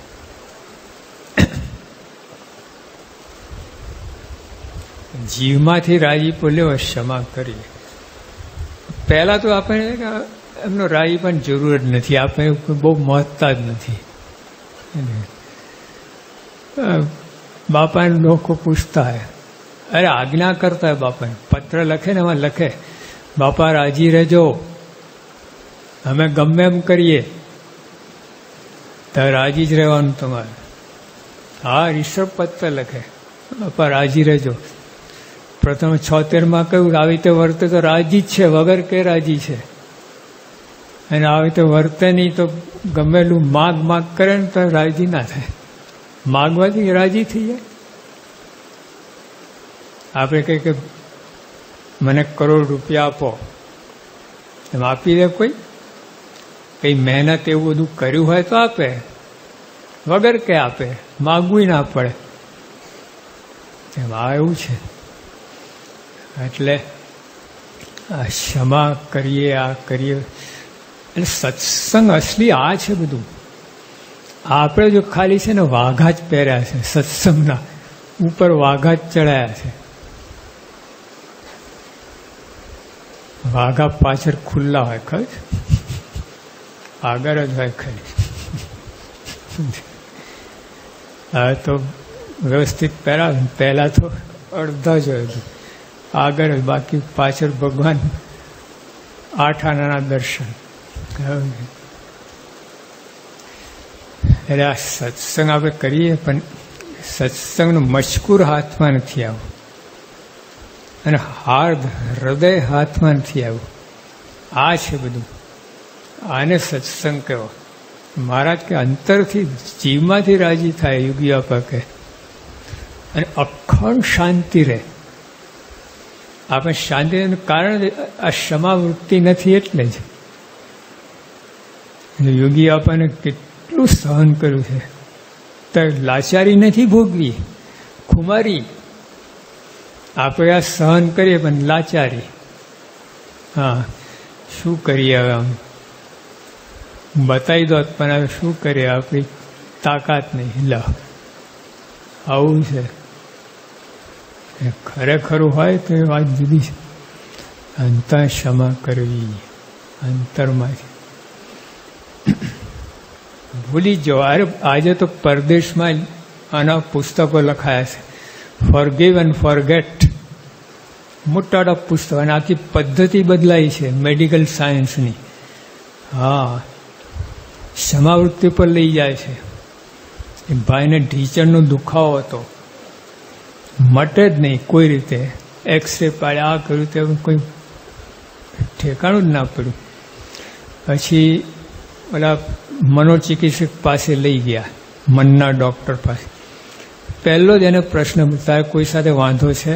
જીવમાંથી રાજીપો લેવો, ક્ષમા કરી. પહેલા તો આપણે એમનો રાજીપાની જરૂર જ નથી, આપણે બહુ મહત્તા જ નથી. બાપાને લોકો પૂછતા હોય, અરે આજ્ઞા કરતા હોય બાપાને, પત્ર લખે ને એમાં લખે બાપા રાજી રહેજો, અમે ગમે એમ કરીએ તો રાજી જ રહેવાનું તમારે. હા, રિષભ પત્ર લખે બાપા રાજી રહેજો. પ્રથમ 76માં કહ્યું આવી રીતે વર્તે તો રાજી જ છે, વગર કે રાજી છે. અને આવી રીતે વર્તે નહીં તો ગમેલું માગ કરે ને તો રાજી ના થાય. માગવાથી રાજી થઈ જાય. આપણે કહીએ કે મને કરોડ રૂપિયા આપો, એમ આપી દે કોઈ? કઈ મહેનત એવું બધું કર્યું હોય તો આપે, વગર કે આપે, માગવું ના પડે. એમ આ એવું છે. એટલે આ ક્ષમા કરીએ, આ કરીએ. એટલે સત્સંગ અસલી આ છે બધું. આપણે જો ખાલી છે ને વાઘા જ પહેર્યા છે, સત્સંગના ઉપર વાઘા જ ચડાયા છે. વાઘા પાછળ ખુલ્લા હોય, ખબર? આગળ જ હોય ખાલી. હવે તો વ્યવસ્થિત પહેરાવે. પહેલા તો અડધા જ હોય, આગળ જ, બાકી પાછળ ભગવાન 8 આનાના દર્શન. એટલે આ સત્સંગ આપણે કરીએ, પણ સત્સંગનો મજકૂર હાથમાં નથી આવ્યો, અને હૃદય હાથમાં નથી આવ્યું. આ છે બધું. આને સત્સંગ કહેવો. મહારાજ કે અંતરથી, જીવમાંથી રાજી થાય, યોગી બાપા કહે, અને અખંડ શાંતિ રહે. આપણે શાંતિનું કારણ આ ક્ષમાવૃત્તિ નથી, એટલે જ. યોગી બાપાને કેટલું સહન કર્યું છે. તો લાચારી નથી ભોગવી, ખુમારી. આપણે આ સહન કરીએ પણ લાચારી. હા, શું કરીએ હવે? આમ બતાવી દો પણ હવે શું કરીએ? આપણી તાકાત નહીં. લા આવું છે. ખરેખરું હોય તો એ વાત જુદી છે. અંતર ક્ષમા કરવી અંતરમાંથી. ભૂલી જાઓ. અરે આજે તો પરદેશમાં આના પુસ્તકો લખાયા છે, ફોરગીવ એન્ડ ફોરગેટ. મોટા પુસ્તકો અને આખી પદ્ધતિ બદલાઈ છે મેડિકલ સાયન્સની. હા, ક્ષમાવૃત્તિ પર લઈ જાય છે. એ ભાઈને ઢીચણનો દુખાવો હતો, મટે જ નહીં કોઈ રીતે. એક્સરે પાડ્યા, આ કર્યું તે કોઈ ઠેકાણું જ ના પડ્યું. પછી ઓલા મનોચિકિત્સક પાસે લઈ ગયા, મનના ડૉક્ટર પાસે. પહેલો જ એને પ્રશ્ન, તારે કોઈ સાથે વાંધો છે?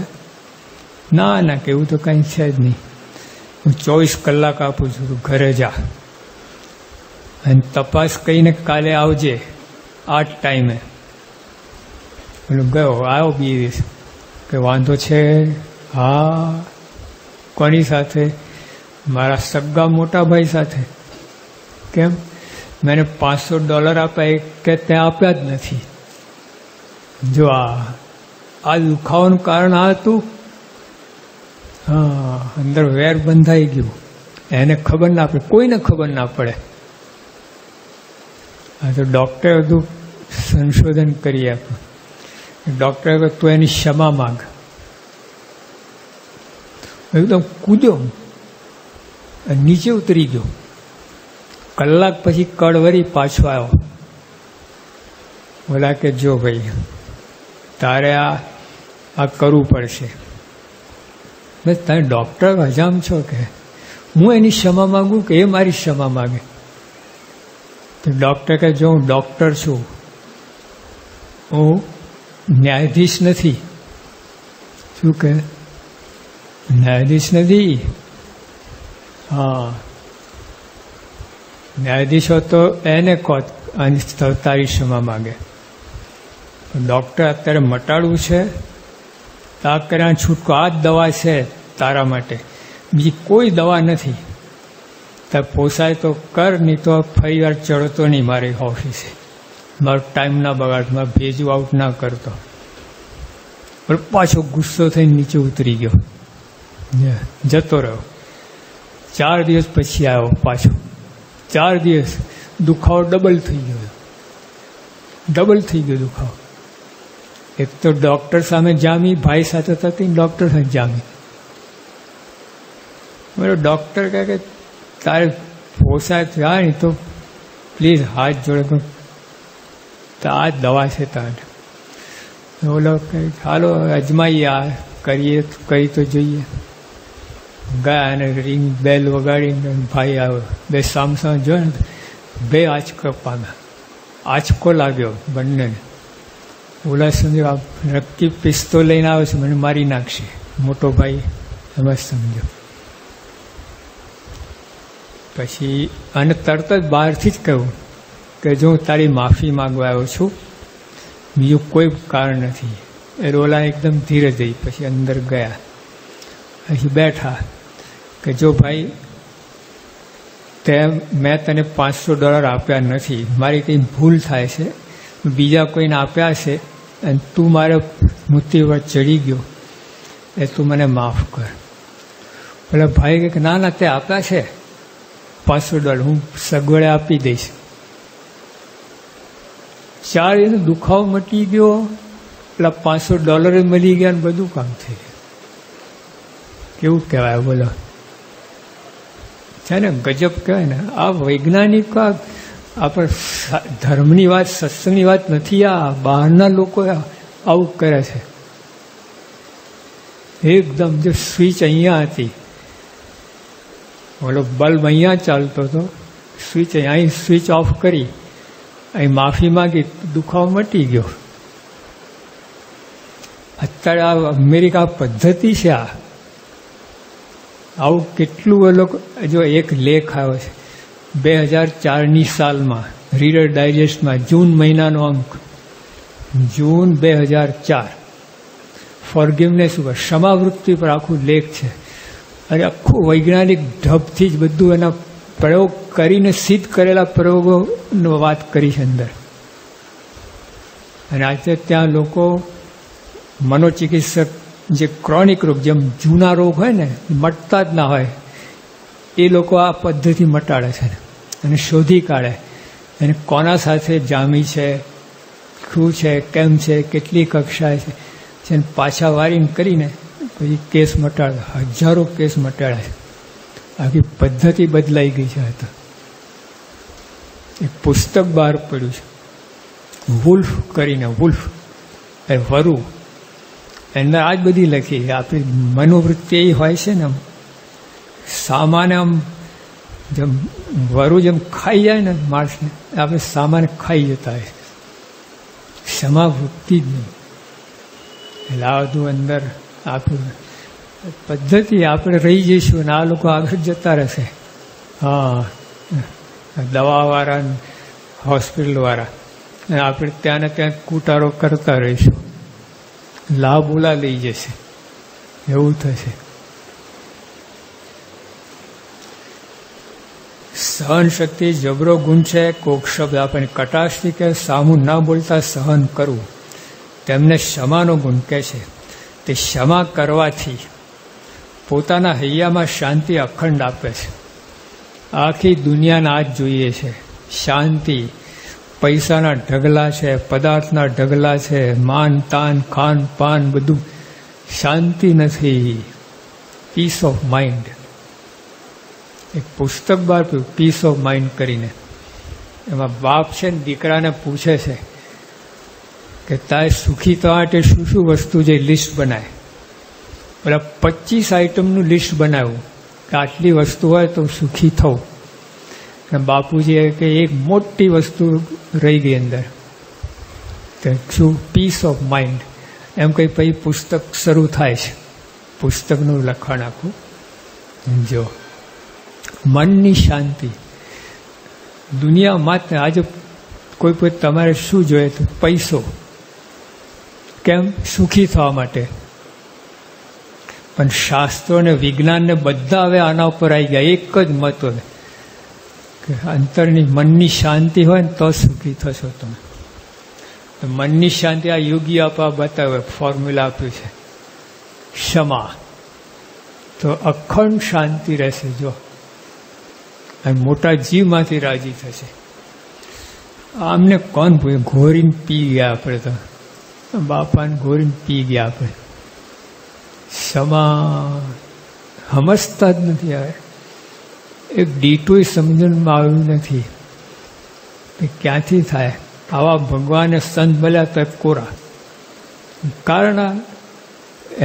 ના ના, કે એવું તો કંઈ છે જ નહીં. હું 24 કલાક આપું છું, તું ઘરે જા અને તપાસ કહીને કાલે આવજે આ જ ટાઈમે. પેલું ગયો, આવ્યો 2 દિવસ. કે વાંધો છે? હા. કોની સાથે? મારા સગા મોટા ભાઈ સાથે. કેમ? મેં $500 આપ્યા, કે ત્યાં આપ્યા જ નથી. જો આ દુખાવાનું કારણ આ હતું. હા, અંદર વેર બંધાઈ ગયું. એને ખબર ના પડે, કોઈને ખબર ના પડે. હા, તો ડૉક્ટરે બધું સંશોધન કરી આપ્યું. ડૉક્ટરે કહ્યું તું એની ક્ષમા માંગ. એકદમ કૂદ્યો, નીચે ઉતરી ગયો. કલાક પછી કળવરી પાછો આવ્યો. બોલા કે જો ભાઈ, તારે આ કરવું પડશે. બસ, તમે ડૉક્ટર હજામ છો કે હું એની ક્ષમા માગું કે એ મારી ક્ષમા માગે? તો ડૉક્ટર કહે જો હું ડૉક્ટર છું, હું ન્યાયાધીશ નથી. શું કહે? ન્યાયાધીશ નથી. હા, ન્યાયાધીશ હોત તો એને કહો તારી ક્ષમા માગે. ડૉક્ટર અત્યારે મટાડવું છે, તાક કર્યા છૂટકો આ જ દવા છે તારા માટે, બીજી કોઈ દવા નથી. તાર પોસાય તો કર, નહીં તો ફરી વાર ચડતો નહીં મારી ઓફિસે. મારો ટાઈમ ના બગાડ, મારે ભેજું આઉટ ના કરતો. પણ પાછો ગુસ્સો થઈને નીચે ઉતરી ગયો, જતો રહ્યો. 4 દિવસ પછી આવ્યો પાછો. 4 દિવસ દુખાવો ડબલ થઈ ગયો. દુખાવો. એક તો ડૉક્ટર સામે જામી, ભાઈ સાથે થતી, ડૉક્ટર સાથે જામી. મારો ડૉક્ટર કહે કે તારે પોસાય થાય નહીં તો પ્લીઝ હાથ જોડે, તો આ જ દવા છે તારે. બોલો કે ચાલો અજમાઈએ, આ કરીએ, કરી તો જોઈએ. ગયા અને રિંગ બેલ વગાડીને ભાઈ આવ્યો. બે સામસામ જોયો ને, બે આંચકો પામ્યા. આંચકો લાગ્યો બંનેને. ઓલા સમજો આ નક્કી પિસ્તોલ લઈને આવે છે, મને મારી નાખશે. મોટો ભાઈ એમ જ સમજો. પછી અને તરત જ બહારથી જ કહ્યું કે જો હું તારી માફી માંગવા આવ્યો છું, બીજું કોઈ કારણ નથી. એ ઓલા એકદમ ધીરે જઈ પછી અંદર ગયા. પછી બેઠા કે જો ભાઈ, મેં તને $500 આપ્યા નથી, મારી કંઈ ભૂલ થાય છે, બીજા કોઈને આપ્યા છે, અને તું મારે મૃત્યુ પર ચડી ગયો, એ તું મને માફ કર. પેલા ભાઈ કે ના ના, તે આપ્યા છે $500, હું સગવડે આપી દઈશ. 4 દિવસ દુખાવો મટી ગયો, પેલા $500 મળી ગયા ને બધું કામ થઈ ગયું. કેવું કહેવાય બોલો? છે ને, ગજબ કહેવાય ને. આ વૈજ્ઞાનિક આપણે ધર્મની વાત, સત્સંગની વાત નથી. આ બહારના લોકો આવું કરે છે. એકદમ જો સ્વિચ અહીંયા હતી, ઓલો બલ્બ અહીંયા ચાલતો હતો, સ્વિચ અહીં સ્વિચ ઓફ કરી, અહીં માફી માગી, દુખાવો મટી ગયો. અત્યારે આ અમેરિકા પદ્ધતિ છે. આવું કેટલું એ લોકો, જો એક લેખ આવ્યો છે 2004ની સાલમાં, રીડર ડાયજેસ્ટમાં, જૂન મહિનાનો અંક, જૂન 2004. ફોરગિવનેસ ઉપર, ક્ષમાવૃત્તિ પર આખું લેખ છે. અને આખું વૈજ્ઞાનિક ઢબથી જ બધું એના પ્રયોગ કરીને સિદ્ધ કરેલા પ્રયોગોનો વાત કરી છે અંદર. અને આજે ત્યાં લોકો મનોચિકિત્સક જે ક્રોનિક રોગ, જેમ જૂના રોગ હોય ને મટતા જ ના હોય, એ લોકો આ પદ્ધતિ મટાડે છે અને શોધી કાઢે અને કોના સાથે જામી છે, શું છે, કેમ છે, કેટલી કક્ષાએ છે, પાછા વારીને કરીને પછી કેસ મટાડે. હજારો કેસ મટાડ્યા છે. આખી પદ્ધતિ બદલાઈ ગઈ છે. તો એક પુસ્તક બહાર પડ્યું છે, વુલ્ફ કરીને, વુલ્ફ એ વરુ, એના આ જ બધી લખી. આપણી મનોવૃત્તિ એ હોય છે ને, સામાન્ય આમ જેમ વરુ જેમ ખાઈ જાય ને માણસને, આપણે સામાન્ય ખાઈ જતા હોય. ક્ષમાવૃત્તિ જ નહીં. એટલે આ બધું અંદર આપણું પદ્ધતિ, આપણે રહી જઈશું અને આ લોકો આગળ જતા રહેશે. હા, દવાવાળા, હોસ્પિટલવાળા, અને આપણે ત્યાં ને ત્યાં કૂટારો કરતા રહીશું. લાભ ઓલા લઈ જશે, એવું થશે. સહન શક્તિ જબરો ગુણ છે. કોક શબ્દ આપણને કટાક્ષથી કે સામું ના બોલતા સહન કરવું, તેમને ક્ષમાનો ગુણ કહે છે. તે ક્ષમા કરવાથી પોતાના હૈયામાં શાંતિ અખંડ આપે છે. આખી દુનિયાના આ જ જોઈએ છે, શાંતિ. પૈસાના ઢગલા છે, પદાર્થના ઢગલા છે, માન તાન ખાન પાન બધું, શાંતિ નથી. Peace of mind. એક પુસ્તક બહાર પડ્યું, પીસ ઓફ માઇન્ડ કરીને. એમાં બાપ છે ને દીકરાને પૂછે છે કે તારે સુખી થવા માટે શું શું વસ્તુ જે લિસ્ટ બનાય. પેલા 25 આઈટમનું લિસ્ટ બનાવ્યું કે આટલી વસ્તુ હોય તો સુખી થવું. અને બાપુજીએ કે એક મોટી વસ્તુ રહી ગઈ અંદર, કે શું? Piece of mind. એમ કંઈ પછી પુસ્તક શરૂ થાય છે. પુસ્તકનું લખાણ આખું જો મનની શાંતિ. દુનિયામાં આજે કોઈ તમારે શું જોઈએ તો પૈસો, કેમ? સુખી થવા માટે. પણ શાસ્ત્રો અને વિજ્ઞાનને બધા હવે આના ઉપર આવી ગયા. એક જ મત હોય કે અંતરની મનની શાંતિ હોય ને તો સુખી થશો તમે. મનની શાંતિ આ યોગી આપવા બતાવે, ફોર્મ્યુલા આપ્યું છે. ક્ષમા તો અખંડ શાંતિ રહેશે. જો અને મોટા જીવમાંથી રાજી થશે. આમને કોણ પૂછે? ઘોરીને પી ગયા આપણે તો, બાપાને ઘોરીને પી ગયા આપણે. ક્ષમા સમજતા જ નથી. આવે એક ડીટું સમજણમાં આવ્યું નથી ક્યાંથી થાય. આવા ભગવાને સંત મળ્યા તો કોરા. કારણ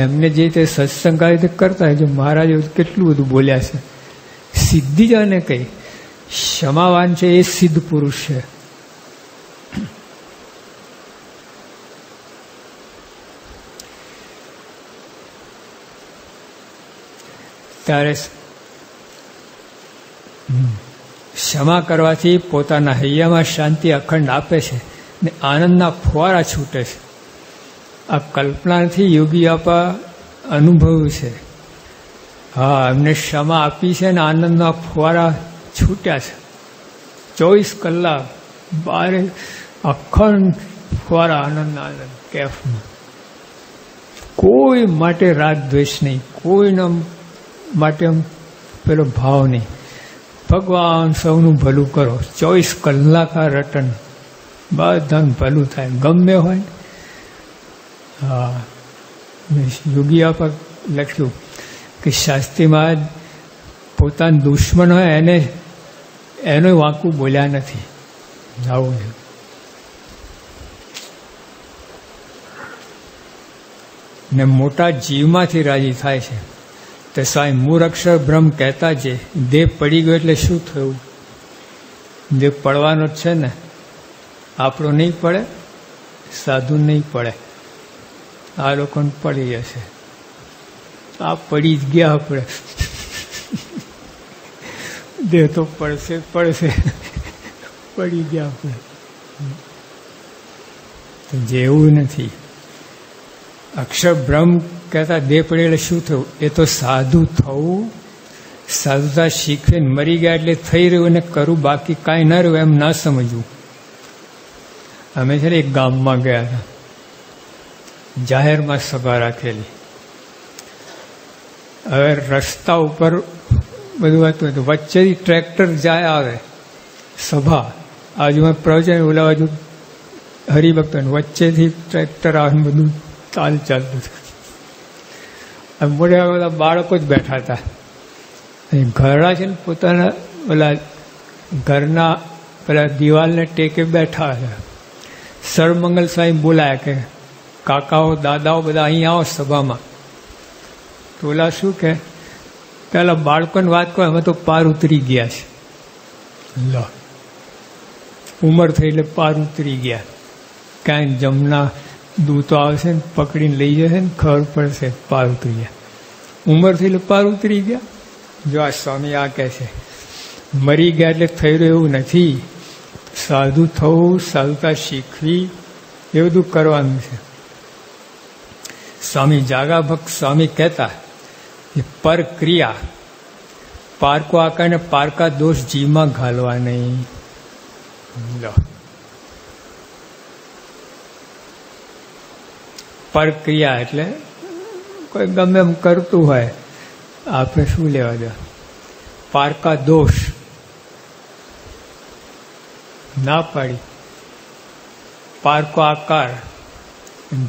એમને જે રીતે સત્સંગ આવી રીતે કરતા હોય, જો મહારાજ કેટલું બધું બોલ્યા છે. સિદ્ધિ જ આને કઈ ક્ષમાવાન છે એ સિદ્ધ પુરુષ છે. ત્યારે ક્ષમા કરવાથી પોતાના હૈયામાં શાંતિ અખંડ આપે છે ને આનંદના ફુવારા છૂટે છે. આ કલ્પનાથી યોગી આપા અનુભવ્યું છે. હા, એમને ક્ષમા આપી છે ને આનંદના ફુવારા છૂટ્યા છે. 24 કલાક બારે અખંડ ફુવારા, આનંદ આનંદ કેફમાં. કોઈ માટે રાગ દ્વેષ નહીં, કોઈના માટે પેલો ભાવ નહીં. ભગવાન સૌનું ભલું કરો. 24 કલાક આ રટન, બધાનું ભલું થાય ગમે હોય. હા, યોગી આપા લખ્યું કે શાસ્ત્રીમાં પોતાના દુશ્મન હોય એનો વાંકું બોલ્યા નથી. આવું ને મોટા જીવમાંથી રાજી થાય છે. તે સ્વામી મૂળક્ષર બ્રહ્મ કહેતા છે, દેહ પડી ગયો એટલે શું થયું? દેહ પડવાનો જ છે ને. આપણો નહીં પડે, સાધુ નહીં પડે, આ લોકોને પડી જશે. આ પડી જ ગયા આપણે. દેહ તો પડશે પડશે, પડી ગયા આપણે. તો જેવું નથી. અક્ષર બ્રહ્મ કહેતા દેહ પડે એટલે શું થયું? એ તો સાધુ થવું, સાધુતા શીખવીને મરી ગયા એટલે થઈ રહ્યું અને કરું, બાકી કાંઈ ન રહ્યું એમ ના સમજવું. અમે છે ને એક ગામમાં ગયા હતા, જાહેરમાં સભા રાખેલી. હવે રસ્તા ઉપર બધું હતું, વચ્ચેથી ટ્રેક્ટર જાય આવે, સભા આજુમાં પ્રવચન, ઓલા બાજુ હરિભક્ત, વચ્ચેથી ટ્રેક્ટર આવે, બધું ચાલ ચાલતું હતું. મોટા બધા બાળકો જ બેઠા હતા. ઘરડા છે ને પોતાના પેલા ઘરના પેલા દિવાલને ટેકે બેઠા હતા. સરમંગલ સ્વામી બોલાયા કે કાકાઓ દાદાઓ બધા અહીં આવો સભામાં. તો ઓલા શું કે પેલા બાળકોને વાત કરો, અમે તો પાર ઉતરી ગયા છે. લો, ઉંમર થઈ એટલે પાર ઉતરી ગયા. ક્યાંય જમના દૂતો આવશે ને પકડીને લઈ જશે ને ખબર પડશે પાર ઉતરી ગયા. ઉંમર થઈ એટલે પાર ઉતરી ગયા. જો આ સ્વામી આ કહે છે મરી ગયા એટલે થઈ રહ્યું એવું નથી. સાધુ થવું, સાધુતા શીખવી, એ બધું કરવાનું છે. સ્વામી જાગા ભક્ત સ્વામી કહેતા પર ક્રિયા પારકો આકારને પારકા દોષ જીવમાં ઘાલવા નહીં. લો, પરક્રિયા એટલે કોઈ ગમે એમ કરતું હોય, આપણે શું લેવા દે. પારકા દોષ ના પાડી, પારકો આકાર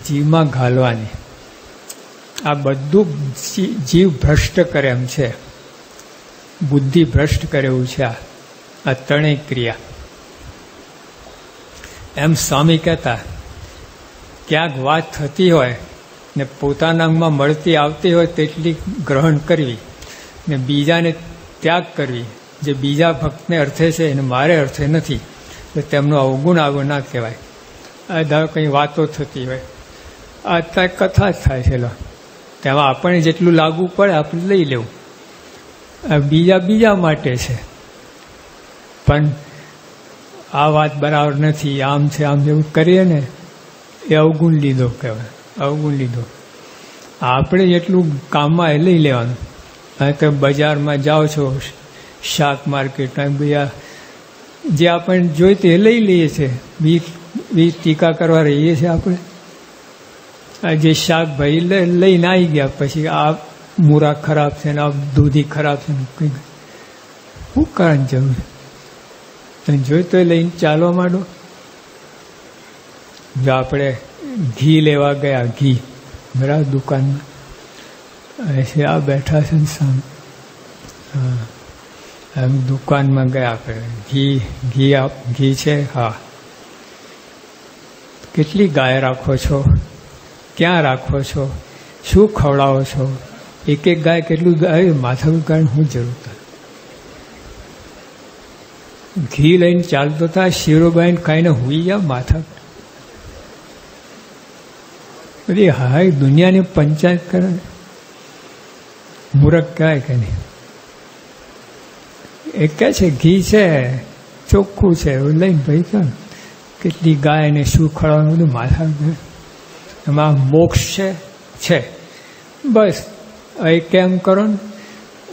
જીવમાં ઘાલવાની. આ બધું જીવ ભ્રષ્ટ કરે એમ છે, બુદ્ધિ ભ્રષ્ટ કરે એવું છે આ ત્રણેય ક્રિયા. એમ સ્વામી કહેતા ક્યાંક વાત થતી હોય ને પોતાના અંગમાં મળતી આવતી હોય તેટલી ગ્રહણ કરવી ને બીજાને ત્યાગ કરવી. જે બીજા ભક્તને અર્થે છે અને મારે અર્થે નથી, તો તેમનો અવગુણ આવો ના કહેવાય. આ ધારો કંઈ વાતો થતી હોય, આ અત્યારે કથા જ થાય છે, તેમાં આપણને જેટલું લાગુ પડે આપણે લઈ લેવું. બીજા માટે છે, પણ આ વાત બરાબર નથી, આમ છે આમ જેવું કરીએ ને એ અવગુણ લીધો કહેવાય, અવગુણ લીધો. આપણે જેટલું કામમાં એ લઈ લેવાનું. તો બજારમાં જાઓ છો, શાક માર્કેટમાં બીજા જે આપણને જોઈતું એ લઈ લઈએ છીએ. બી ટીકા કરવા રહીએ છીએ આપણે. આ જે શાકભાજી લઈને આવી ગયા, પછી આ મૂરા ખરાબ છે ને આ દૂધી ખરાબ છે ને કંઈક શું કારણ જરૂર? તમે જોઈતો લઈને ચાલવા માંડો. જો આપણે ઘી લેવા ગયા, ઘી બરાબર દુકાનમાં આ બેઠા છે ને સામે, એમ દુકાનમાં ગયા આપણે, ઘી છે. હા, કેટલી ગાય રાખો છો, ક્યાં રાખો છો, શું ખવડાવો છો? એક એક ગાય કેટલું ગાય માથાનું કારણ શું જરૂર થાય? ઘી લઈને ચાલતો થાય, શીરો બાઈને ખાઈને હુઈ જાવ માથા. બધી હાય દુનિયાની પંચાયત કરે, મૂરખ કહેવાય કે નહીં? એ કહે છે ઘી છે, ચોખ્ખું છે, લઈને ભાઈ કર. કેટલી ગાય ને શું ખવડાવવાનું બધું માથા. એમાં મોક્ષ છે બસ. એ કેમ કરો ને,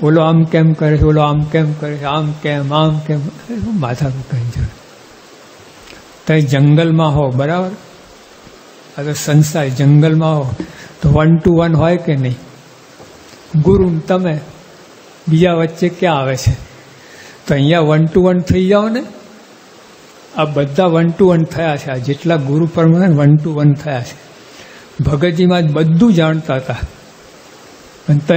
ઓલો આમ કેમ કરે છે, ઓલો આમ કેમ કરે છે, આમ કેમ માથા કઈ જરૂર. તો જંગલમાં હો બરાબર, આ તો સંસાર જંગલમાં હો તો 1 to 1 હોય કે નહીં? ગુરુ તમે બીજા વચ્ચે ક્યાં આવે છે? તો અહીંયા 1 to 1 થઈ જાઓ ને. આ બધા 1 to 1 થયા છે. આ જેટલા ગુરુ પરમાનંદ 1 to 1 થયા છે. ભગતજીમાં જ બધું જાણતા હતા, અને તો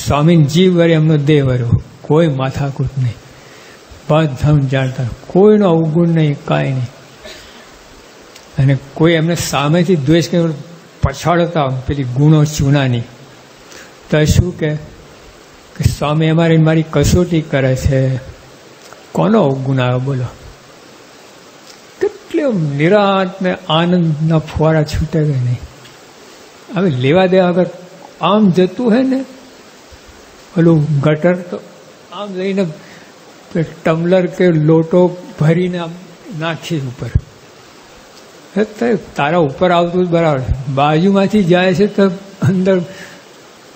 સ્વામી જીવ વરે એમનો દેહ વર્યો, કોઈ માથાકૂટ નહીં, બધા જાણતા, કોઈનો અવગુણ નહીં, કાંઈ નહીં. અને કોઈ એમને સામેથી દ્વેષ કે પછાડતા પેલી ગુણો ચૂનાની, તો શું કે સ્વામી અમારી મારી કસોટી કરે છે, કોનો અવગુણ આવ્યો બોલો? કેટલો નિરાંત ને આનંદના ફુવારા છૂટે કે નહીં? હવે લેવા દેવા વગર આમ જતું હોય ને ઓલું ગટર, તો આમ લઈને ટમ્લર કે લોટો ભરીને આમ નાખી ઉપર, તારા ઉપર આવતું જ બરાબર. બાજુમાંથી જાય છે તો અંદર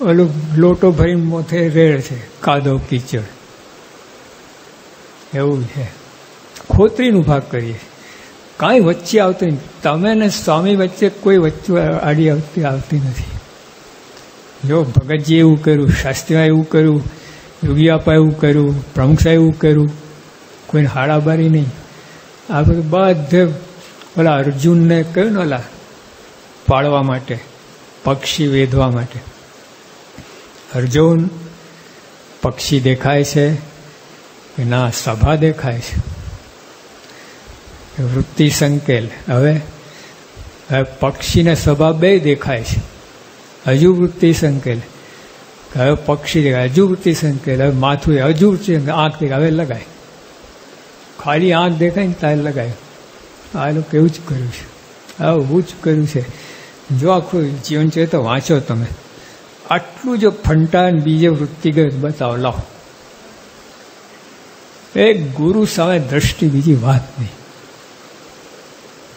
ઓલું લોટો ભરીને મોથે રેડ છે, કાદવ કીચડ. એવું છે. ખોતરીનું ભાગ કરીએ, કાંઈ વચ્ચે આવતું નહીં. તમે ને સ્વામી વચ્ચે કોઈ વચ્ચે આડી આવતી નથી. જો ભગતજી એવું કર્યું, શાસ્ત્રીમાં એવું કર્યું, યોગી આપા એવું કર્યું, પ્રમુખ સાહેબ એવું કર્યું, કોઈને હાડાબારી નહીં. આ બધું બધે ઓલા અર્જુનને કહ્યું ને ઓલા પાળવા માટે, પક્ષી વેધવા માટે. અર્જુન પક્ષી દેખાય છે કે ના સભા દેખાય છે? વૃત્તિ સંકેલ. હવે પક્ષીને સભા બે દેખાય છે. હજુ વૃત્તિ સંકેલ. હવે પક્ષી દેખાય, હજુ વૃત્તિ સંકેલ. હવે માથું હજુ આંખ દેખાય, હવે લગાય. ખાલી આંખ દેખાય ને ત્યારે લગાય. આ લોકો એવું જ કર્યું છે, આવું જ કર્યું છે. જો આખું જીવન છે તો વાંચો તમે. આટલું જો ફંટા બીજે વૃત્તિગત બતાવો, લાવો. એક ગુરુ સામે દ્રષ્ટિ, બીજી વાત નહીં.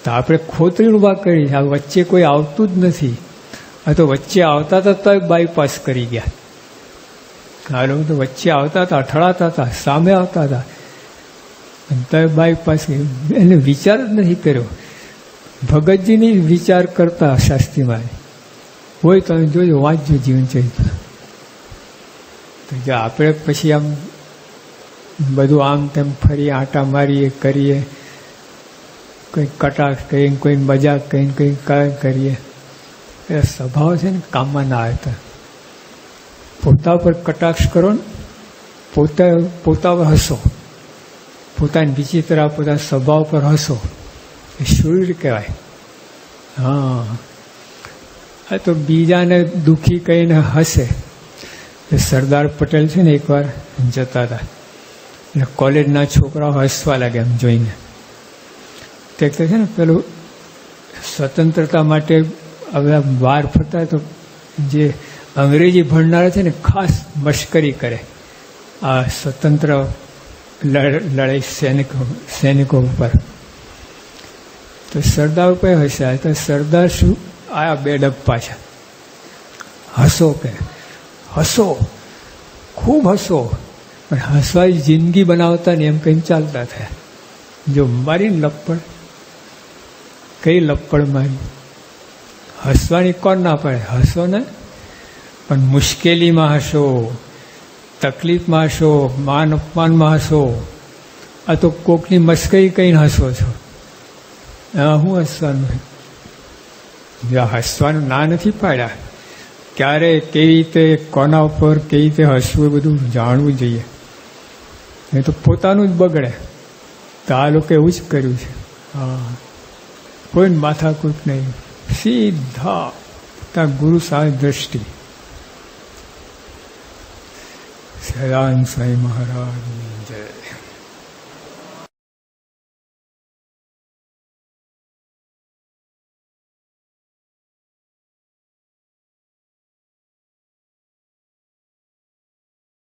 તો આપણે ખોતરી ઉભા કરી, આ વચ્ચે કોઈ આવતું જ નથી. આ તો વચ્ચે આવતા હતા તો બાયપાસ કરી ગયા. આ લોકો તો વચ્ચે આવતા હતા, અથડાતા હતા, સામે આવતા હતા, તો બાયપાસ. એને વિચાર જ નથી કર્યો. ભગતજીની વિચાર કરતા શાસ્ત્રીમાં હોય. તમે જોજો, વાંચજો જીવન ચરિત્ર. તો જો આપણે પછી આમ બધું આમ તેમ ફરી આંટા મારીએ, કરીએ, કંઈક કટાક્ષ કહીને, કોઈ મજાક કહીને, કંઈક કરીએ, એ સ્વભાવ છે ને કામમાં ના આવતા. પોતા પર કટાક્ષ કરો ને, પોતા પર હસો, પોતાની વિચિત્ર પોતાના સ્વભાવ પર હસો, એ શૂર કહેવાય. હા, આ તો બીજાને દુઃખી કહીને હસે. સરદાર પટેલ છે ને એકવાર જતા હતા, એટલે કોલેજના છોકરાઓ હસવા લાગે એમ જોઈને. તે છે ને પેલું સ્વતંત્રતા માટે હવે બહાર ફરતા, તો જે અંગ્રેજી ભણનારા છે ને ખાસ મશ્કરી કરે આ સ્વતંત્ર લડાઈ સૈનિકો ઉપર. તો સરદાર ઉપર હસ્યા. તો સરદાર શું આયા બે ડબ પાછા, હસો કે હસો, ખૂબ હસો, પણ હસવાની જિંદગી બનાવતા ને એમ કંઈ ચાલતા થયા. જો મારી લપડ, કઈ લપડ મારી? હસવાની કોણ ના પડે? હસો ને, પણ મુશ્કેલીમાં હસો, તકલીફમાં હસો, માન અપમાનમાં હસો. આ તો કોકની મસ્કરી કહીને હસો છો, એમાં શું હસવાનું? હસવાનું ના નથી પાડ્યા. ક્યારે, કેવી રીતે, કોના ઉપર કેવી રીતે હસવું, બધું જાણવું જોઈએ. એ તો પોતાનું જ બગડે. તો આ લોકો એવું જ કર્યું છે. હા, કોઈ માથાકૂટ નહીં, સીધા ત્યાં ગુરુ સામે દ્રષ્ટિ. સદાનંદ સ્વામી મહારાજ જય.